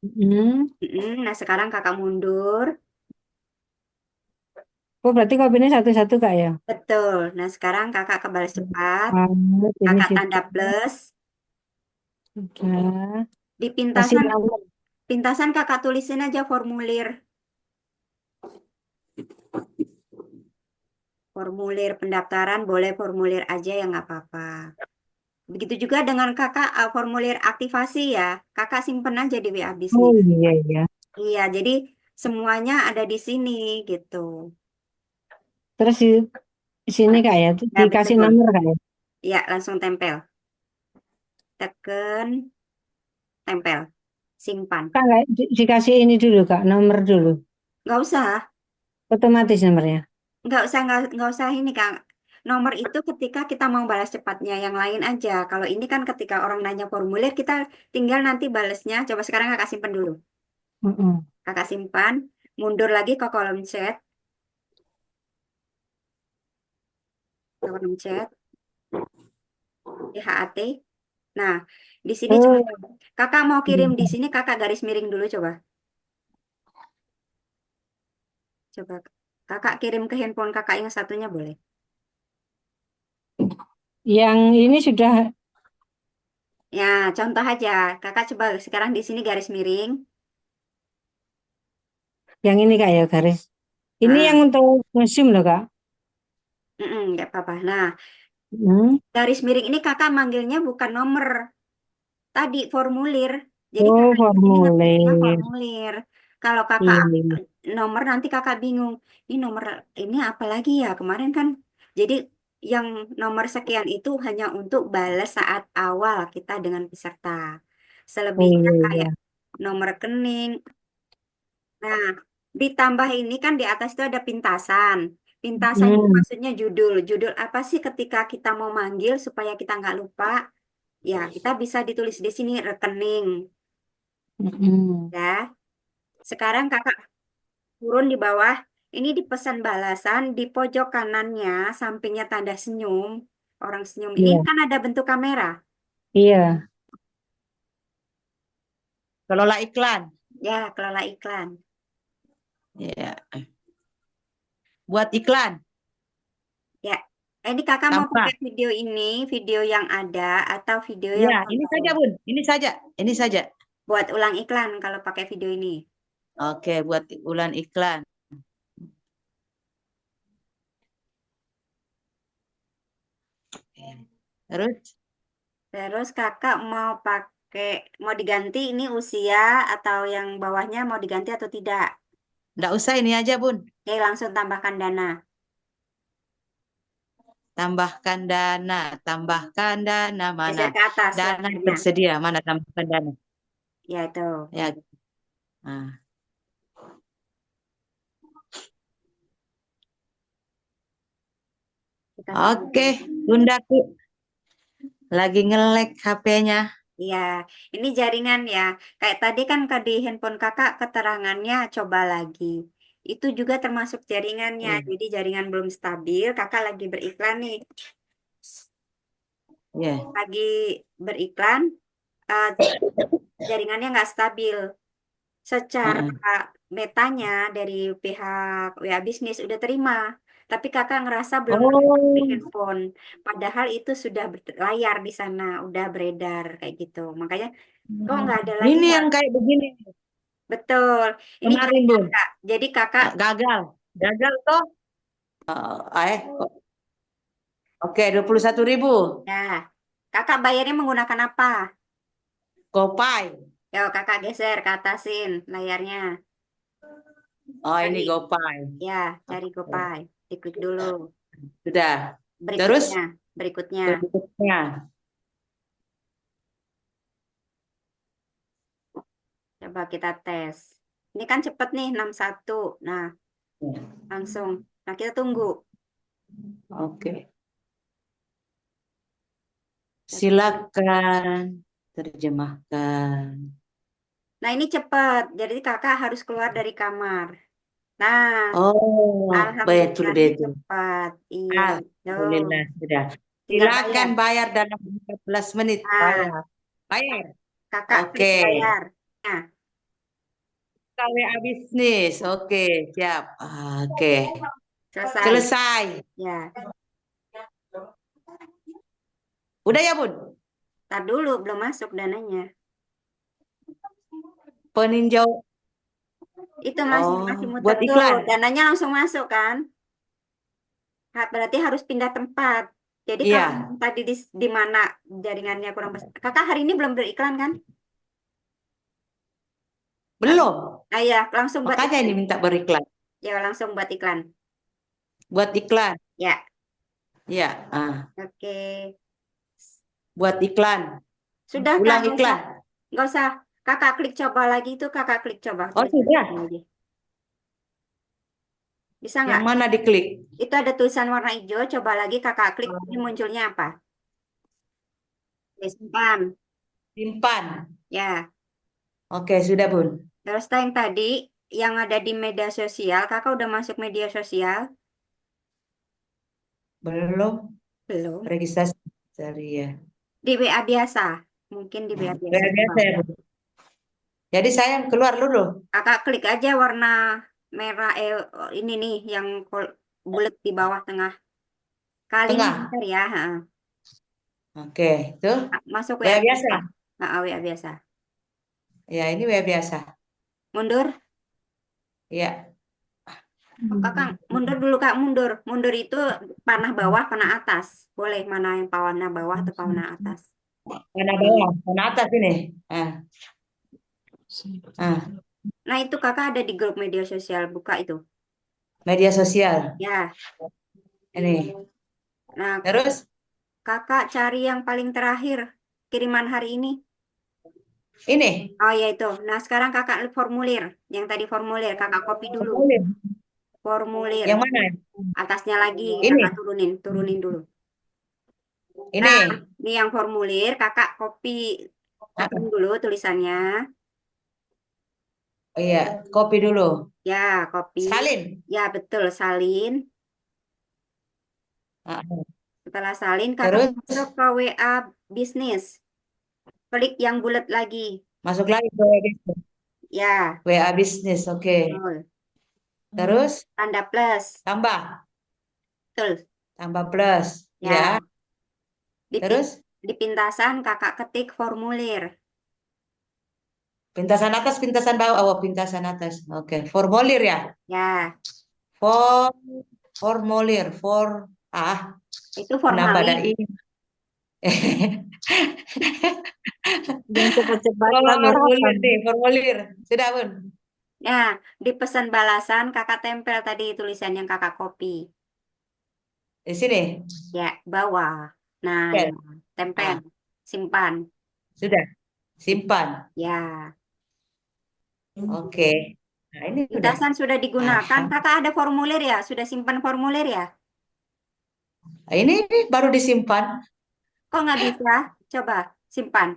Nah, sekarang kakak mundur. Oh berarti kopinya satu-satu Kak ya? Betul. Nah, sekarang kakak ke balas cepat. Ini Kakak sudah. tanda plus. Sudah. Di Kasih pintasan, nomor. pintasan kakak tulisin aja formulir. Formulir pendaftaran boleh formulir aja ya nggak apa-apa. Begitu juga dengan kakak formulir aktivasi ya. Kakak simpen aja di WA Oh bisnis. iya. Iya, jadi semuanya ada di sini gitu. Terus di sini Kak ya, Ya, dikasih betul. nomor Kak ya. Ya, langsung tempel. Tekan, tempel. Simpan. Kak nggak dikasih ini dulu Kak, nomor dulu. Nggak usah. Otomatis nomornya. Nggak usah ini Kang. Nomor itu ketika kita mau balas cepatnya, yang lain aja. Kalau ini kan ketika orang nanya formulir, kita tinggal nanti balasnya. Coba sekarang Kakak simpan dulu. Mm-mm. Kakak simpan, mundur lagi ke kolom chat. Kolom chat, HAT. Nah, di sini coba. Oh, Kakak mau kirim di iya. sini, Kakak garis miring dulu coba. Coba. Kakak kirim ke handphone Kakak yang satunya boleh. Yang ini sudah Ya, contoh aja. Kakak coba sekarang di sini garis miring. yang ini Kak ya garis. Ini yang Ah, untuk museum loh Kak. nggak apa-apa. Nah, Hmm. garis miring ini Kakak manggilnya bukan nomor. Tadi formulir. Jadi Oh, Kakak di sini ngetiknya formulir. formulir. Kalau Kakak Iya, iya. nomor nanti Kakak bingung. Ini nomor ini apa lagi ya? Kemarin kan jadi yang nomor sekian itu hanya untuk balas saat awal kita dengan peserta. Oh Selebihnya iya, iya. kayak nomor rekening. Nah, ditambah ini kan di atas itu ada pintasan. Pintasan itu Hmm. maksudnya judul. Judul apa sih ketika kita mau manggil supaya kita nggak lupa? Ya, kita bisa ditulis di sini rekening. Mm-mm. Ya, sekarang Kakak turun di bawah. Ini di pesan balasan di pojok kanannya, sampingnya tanda senyum. Orang senyum ini Iya, kan ada bentuk kamera. iya. Kelola iklan. Ya, kelola iklan. Ya. Buat iklan. Ya, ini Kakak mau Tanpa. pakai video ini, video yang ada atau video yang Ya, ini saja foto? Bun. Ini saja. Ini saja. Buat ulang iklan kalau pakai video ini. Oke, buat ulang iklan. Terus? Terus Kakak mau diganti ini usia atau yang bawahnya mau diganti atau tidak? Nggak usah ini aja Bun. Oke, langsung tambahkan dana. Tambahkan dana. Tambahkan dana. Mana? Geser ke atas Dana layarnya. tersedia. Mana tambahkan dana? Ya, itu. Ya. Nah. Kita Oke, Bundaku. Lagi nge-lag HP-nya. Iya, ini jaringan ya. Kayak tadi kan di handphone Kakak keterangannya coba lagi. Itu juga termasuk jaringannya. Jadi jaringan belum stabil, Kakak lagi beriklan nih. Ya. Lagi beriklan, eh, jaringannya nggak stabil. Secara metanya dari pihak WA Bisnis udah terima, tapi Kakak ngerasa belum di Oh, handphone. Padahal itu sudah layar di sana, udah beredar kayak gitu. Makanya kok nggak ada lagi ini ya? yang kayak begini Betul. Ini kemarin jaringan Bun. Kak. Jadi Kakak, Gagal. Gagal toh? Oke, 21.000. ya, Kakak bayarnya menggunakan apa? GoPay. Yo, Kakak geser ke atasin layarnya. Oh, ini Cari, GoPay. ya, cari GoPay. Diklik dulu. Sudah. Terus Berikutnya. berikutnya. Coba kita tes. Ini kan cepet nih 61. Nah, langsung. Nah, kita tunggu. Oke. Silakan terjemahkan. Nah, ini cepet. Jadi Kakak harus keluar dari kamar. Nah, Oh, betul alhamdulillahnya betul. cepat. Iya, betul. Alhamdulillah sudah. Tinggal Silakan bayar. bayar dalam 14 menit. Nah, Bayar. Bayar. Kakak klik Oke. bayar. Nah, WA bisnis. Oke, siap. Oke. selesai. Selesai. Ya, Udah ya, Bun? tar dulu belum masuk dananya. Peninjau. Itu masih Oh, muter buat tuh. iklan. Dananya langsung masuk kan? Berarti harus pindah tempat. Jadi Iya. kalau tadi di mana jaringannya kurang pas. Kakak hari ini belum beriklan kan? Belum. Ya, langsung buat Makanya ini iklan. minta beriklan. Ya, langsung buat iklan. Buat iklan. Ya, Ya, oke. buat iklan. Sudah, Kak, Ulang nggak usah. iklan. Nggak usah. Kakak klik coba lagi itu, kakak klik coba. Oh, tulisan sudah. ini aja. Bisa Yang nggak? mana diklik? Itu ada tulisan warna hijau, coba lagi kakak klik, ini munculnya apa? Oke, simpan. Simpan. Ya, Oke, sudah, Bun. terus yang tadi, yang ada di media sosial, kakak udah masuk media sosial? Belum. Belum. Registrasi dari ya. Di WA biasa. Mungkin di WA biasa. Kayak biasa ya, Bun. Jadi saya keluar dulu. Kakak klik aja warna merah, ini nih, yang bulat di bawah tengah. Kali ini Tengah. bentar ya. Oke, itu. Masuk WA WA biasa. biasa. WA biasa. Ya, ini WA biasa. Mundur. Ya. Oh, Kakak mundur dulu, Kak, mundur. Mundur itu panah bawah, panah atas. Boleh mana yang panah bawah atau panah atas. Mana bawah, mana atas ini. Nah, itu Kakak ada di grup media sosial, buka itu. Media sosial. Ya. Ini. Nah, Terus Kakak cari yang paling terakhir kiriman hari ini. ini. Oh ya itu. Nah, sekarang Kakak formulir. Yang tadi formulir, Kakak copy dulu. Formulir. Yang mana? Atasnya lagi Ini. Kakak turunin dulu. Ini. Nah, ini yang formulir, Kakak copy dulu tulisannya. Oh iya, copy dulu. Ya, copy. Salin. Ya, betul, salin. Setelah salin, Kakak Terus? masuk ke WA bisnis. Klik yang bulat lagi. Masuk lagi ke WA bisnis. Ya. WA bisnis, oke. Terus? Tanda plus. Tambah. Betul. Tambah plus. Ya. Terus? Di pintasan Kakak ketik formulir. Pintasan atas, pintasan bawah. Oh, pintasan atas. Oke. Formulir ya? Ya. Formulir. Itu Kenapa ada formalin. ini? Yang cepat-cepat formulir. Sudah, Bun. Ya, di pesan balasan Kakak tempel tadi tulisan yang Kakak copy. Di sini? Ya, bawah. Nah, Oke. ya, tempel. Simpan. Sudah. Simpan. Ya. Oke. Nah, ini Pintasan sudah digunakan. Kakak ada formulir ya? Sudah simpan formulir ya? Ini baru disimpan. Kok nggak bisa? Coba simpan.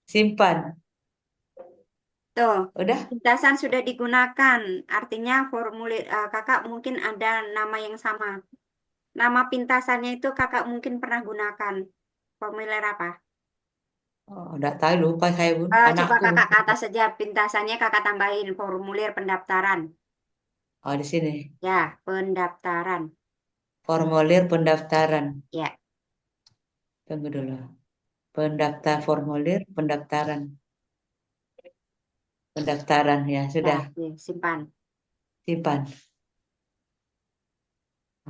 Simpan. Tuh. Udah? Pintasan sudah digunakan. Artinya formulir Kakak mungkin ada nama yang sama. Nama pintasannya itu Kakak mungkin pernah gunakan. Formulir apa? Oh, enggak tahu, lupa saya, Bun. Coba Anakku. Kakak ke atas saja pintasannya Kakak tambahin formulir pendaftaran. Oh, di sini. Ya, pendaftaran. Formulir pendaftaran. Ya. Tunggu dulu. Formulir pendaftaran. Pendaftaran ya, sudah. Ya, simpan. Simpan.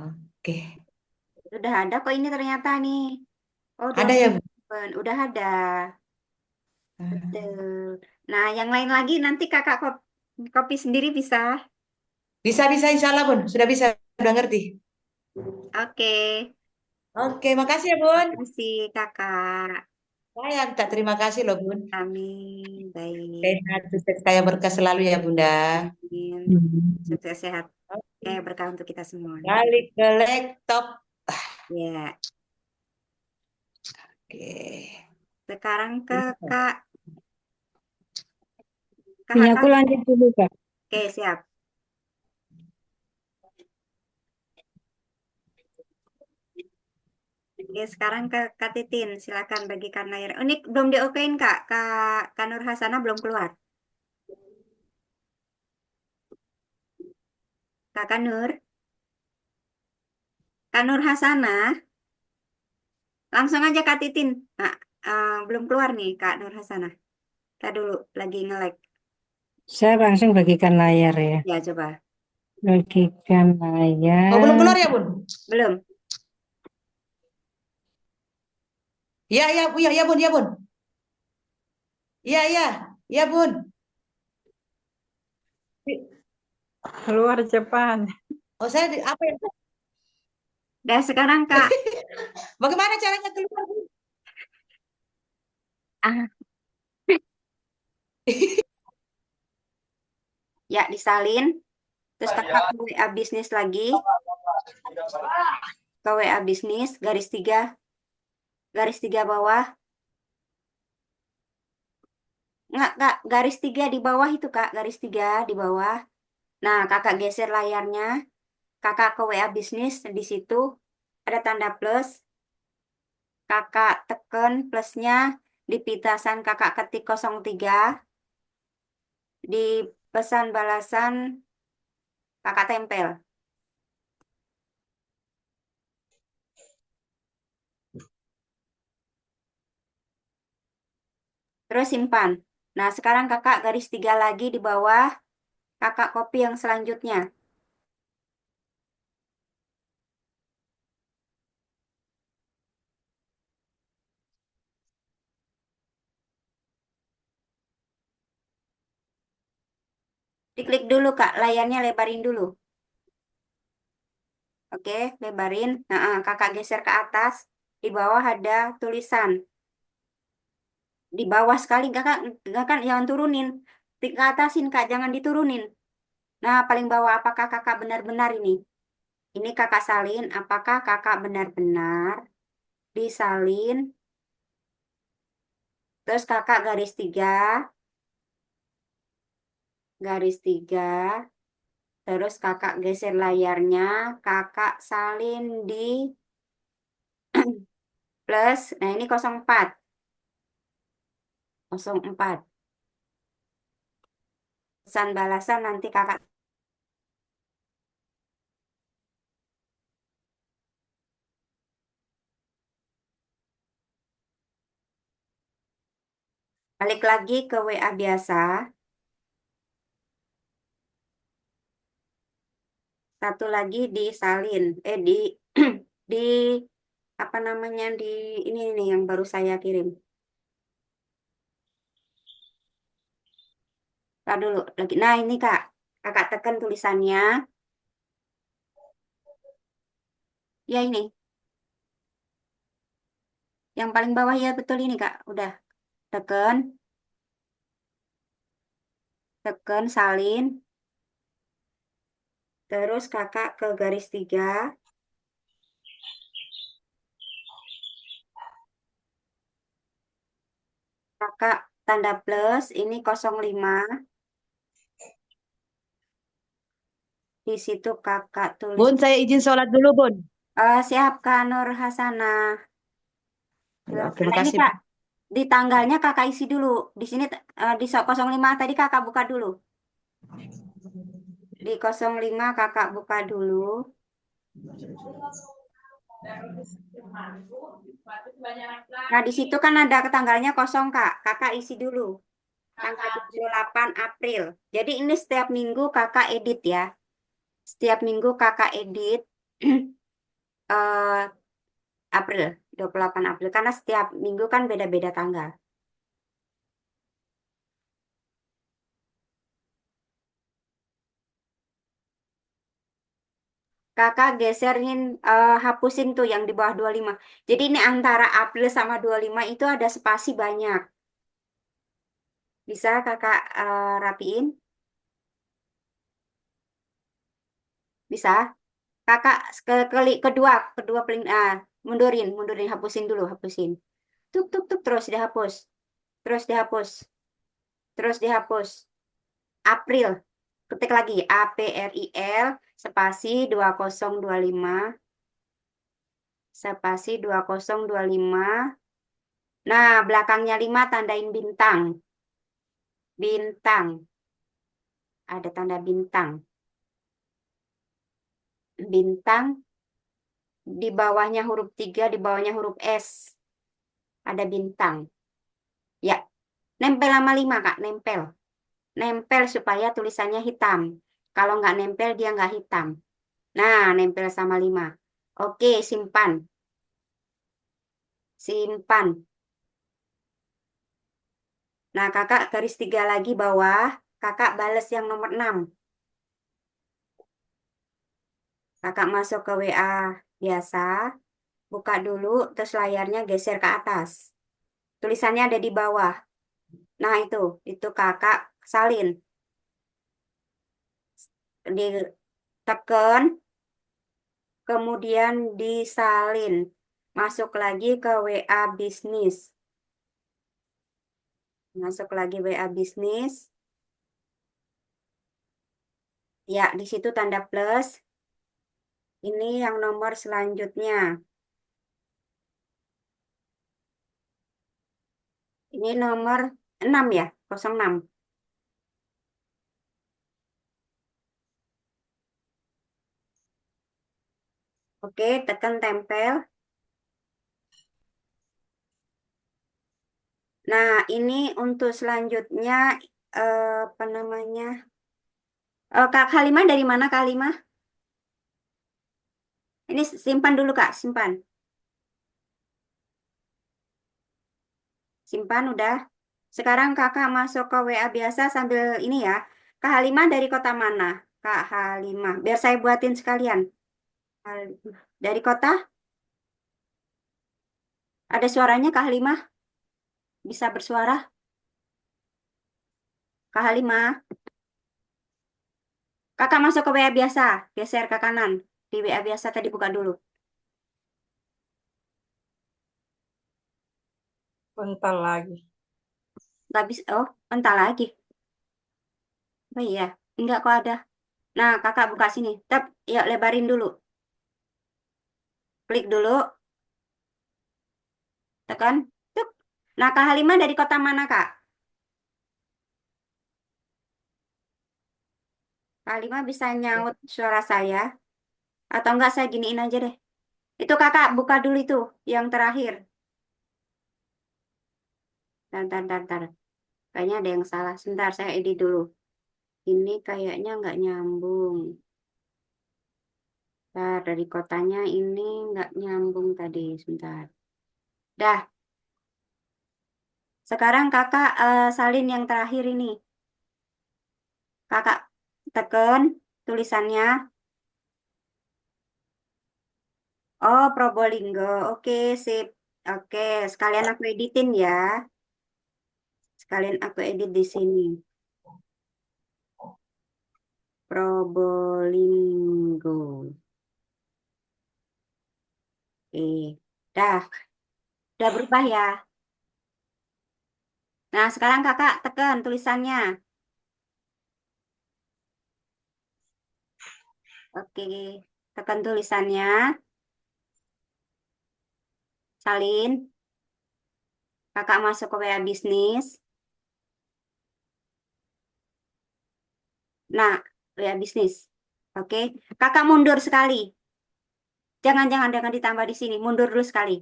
Oke. Sudah ada kok ini ternyata nih. Oh, Ada ya, Bu? udah ada. Betul. Nah, yang lain lagi nanti Kakak copy sendiri bisa. Bisa, insya Allah, Bun. Sudah bisa, sudah ngerti. Oke. Oke, makasih ya, Bun. Terima kasih, Kakak. Saya minta terima kasih loh, Bun. Amin. Baik. Sehat, sukses, kaya berkah selalu ya, Bunda. Amin. Sukses sehat. Kaya berkah untuk kita semua. Balik ke laptop. Ya. Oke. Sekarang ke Kak. Ini aku lanjut dulu, Kak. Oke, siap. Oke, sekarang ke Kak Titin. Silakan bagikan layar. Ini belum di-okein, Kak. Kak Nur Hasanah belum keluar. Kak Nur. Kak Nur Hasanah. Langsung aja Kak Titin. Nah, belum keluar nih Kak Nur Hasanah. Kak dulu lagi nge-lag. Saya langsung bagikan layar ya. Ya, coba. Bagikan layar. Oh, belum keluar ya, Bun? Belum. Ya, Bun, ya, Bun. Iya. Iya, Bun. Keluar Jepang. Oh, saya apa yang Dan sekarang Kak, bagaimana caranya keluar, Bun? ah, ya disalin, terus Kakak ke WA bisnis lagi, ke WA bisnis, garis tiga bawah. Enggak, Kak, garis 3 di bawah itu, Kak, garis 3 di bawah. Nah, Kakak geser layarnya, Kakak ke WA bisnis, di situ ada tanda plus, Kakak tekan plusnya, di pitasan Kakak ketik 03, di pesan balasan Kakak tempel. Terus simpan. Nah, sekarang Kakak garis 3 lagi di bawah, Kakak copy yang selanjutnya. Diklik dulu, Kak, layarnya lebarin dulu. Oke, lebarin. Nah, Kakak geser ke atas. Di bawah ada tulisan. Di bawah sekali, Kakak jangan turunin. Ke atasin, Kak, jangan diturunin. Nah, paling bawah, apakah Kakak benar-benar ini? Ini Kakak salin, apakah Kakak benar-benar disalin? Terus Kakak garis 3. Garis 3. Terus Kakak geser layarnya, Kakak salin di plus. Nah, ini 04. 04. Pesan balasan nanti Kakak balik lagi ke WA biasa. Satu lagi disalin. Di apa namanya, di ini nih yang baru saya kirim. Nah, dulu lagi. Nah, ini Kak. Kakak tekan tulisannya. Ya ini. Yang paling bawah ya betul ini Kak. Udah. Tekan. Tekan salin. Terus Kakak ke garis 3. Kakak tanda plus. Ini 05. Di situ Kakak tulis. Bun, saya izin sholat dulu, Bun. Siap Kak Nur Hasanah. Terima Nah, ini kasih. Kak. Di tanggalnya Kakak isi dulu. Di sini di 05 tadi Kakak buka dulu. Di 05 Kakak buka dulu. Nah, di situ kan ada tanggalnya kosong, Kak. Kakak isi dulu. Tanggal 28 April. Jadi ini setiap minggu Kakak edit ya. Setiap minggu Kakak edit April, 28 April. Karena setiap minggu kan beda-beda tanggal. Kakak geserin, hapusin tuh yang di bawah 25. Jadi ini antara April sama 25 itu ada spasi banyak. Bisa Kakak rapiin? Bisa? Kakak kedua paling mundurin, hapusin dulu, hapusin. Tuk terus dihapus. Terus dihapus. Terus dihapus. April. Ketik lagi APRIL spasi 2025 spasi 2025. Nah, belakangnya 5 tandain bintang. Bintang. Ada tanda bintang. Bintang. Di bawahnya huruf 3, di bawahnya huruf S. Ada bintang. Ya, nempel sama 5, Kak. Nempel. Nempel supaya tulisannya hitam. Kalau nggak nempel, dia nggak hitam. Nah, nempel sama 5. Oke, simpan. Simpan. Nah, kakak garis 3 lagi bawah, kakak bales yang nomor 6. Kakak masuk ke WA biasa, buka dulu, terus layarnya geser ke atas. Tulisannya ada di bawah. Nah, itu kakak salin. Ditekan, kemudian disalin. Masuk lagi ke WA bisnis. Masuk lagi WA bisnis. Ya, di situ tanda plus. Ini yang nomor selanjutnya. Ini nomor 6 ya, 06. Oke, tekan tempel. Nah, ini untuk selanjutnya, apa namanya? Kak Halimah dari mana, Kak Halimah? Ini simpan dulu, Kak, simpan. Simpan udah. Sekarang kakak masuk ke WA biasa sambil ini ya. Kak Halimah dari kota mana? Kak Halimah. Biar saya buatin sekalian. Dari kota? Ada suaranya Kak Halimah? Bisa bersuara? Kak Halimah. Kakak masuk ke WA biasa. Geser ke kanan. Di WA biasa tadi buka dulu. Bentar lagi. Nggak bisa. Oh, bentar lagi. Oh iya. Enggak kok ada. Nah, kakak buka sini. Tep, yuk lebarin dulu. Klik dulu. Tekan. Tuk. Nah, Kak Halimah dari kota mana, Kak? Kak Halimah bisa nyaut suara saya? Atau enggak saya giniin aja deh. Itu kakak buka dulu itu. Yang terakhir. Bentar. Kayaknya ada yang salah. Sebentar, saya edit dulu. Ini kayaknya nggak nyambung. Bentar, dari kotanya ini nggak nyambung tadi. Sebentar. Dah. Sekarang kakak salin yang terakhir ini. Kakak tekan tulisannya. Oh, Probolinggo. Oke, sip. Oke, sekalian aku editin ya. Sekalian aku edit di sini. Probolinggo. Dah. Udah berubah ya. Nah, sekarang kakak tekan tulisannya. Oke, tekan tulisannya. Salin. Kakak masuk ke WA bisnis. Nah, WA bisnis. Oke, kakak mundur sekali. Jangan ditambah di sini. Mundur dulu sekali.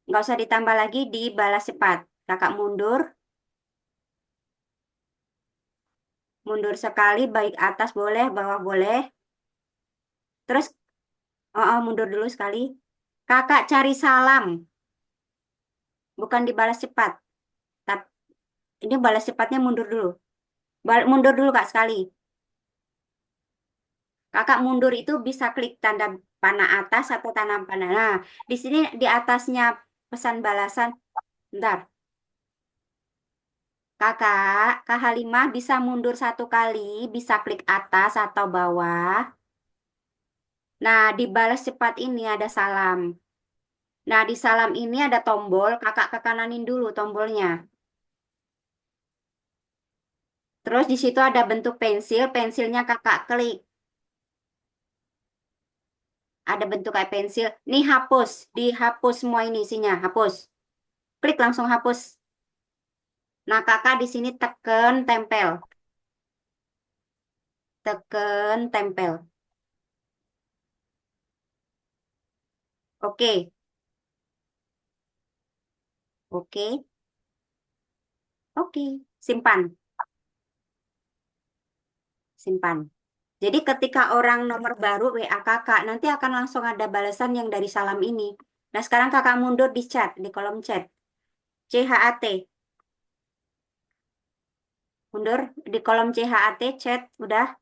Nggak usah ditambah lagi di balas cepat. Kakak mundur. Mundur sekali, baik atas boleh, bawah boleh. Terus, mundur dulu sekali. Kakak cari salam. Bukan dibalas cepat. Tapi ini balas cepatnya mundur dulu. Mundur dulu Kak sekali. Kakak mundur itu bisa klik tanda panah atas atau tanda panah. Nah, di sini di atasnya pesan balasan. Bentar. Kak Halimah bisa mundur 1 kali, bisa klik atas atau bawah. Nah, di balas cepat ini ada salam. Nah, di salam ini ada tombol, kakak ke kananin dulu tombolnya. Terus di situ ada bentuk pensil, pensilnya kakak klik. Ada bentuk kayak pensil. Nih hapus, dihapus semua ini isinya, hapus. Klik langsung hapus. Nah, kakak di sini tekan tempel. Tekan tempel. Oke. Oke. Oke, simpan. Simpan. Jadi ketika orang nomor baru WA kakak, nanti akan langsung ada balasan yang dari salam ini. Nah, sekarang kakak mundur di chat, di kolom chat. CHAT. Mundur di kolom CHAT chat udah.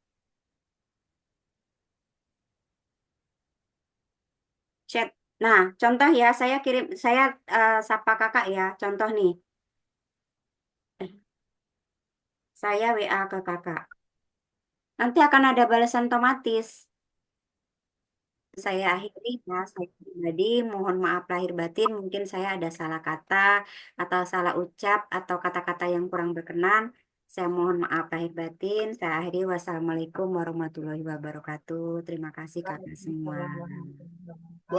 Chat. Nah, contoh ya, saya kirim, saya sapa kakak ya. Contoh nih, saya WA ke kakak. Nanti akan ada balasan otomatis. Saya akhiri ya, saya pribadi mohon maaf lahir batin, mungkin saya ada salah kata atau salah ucap atau kata-kata yang kurang berkenan. Saya mohon maaf lahir batin. Saya akhiri wassalamualaikum warahmatullahi wabarakatuh. Terima kasih kakak semua.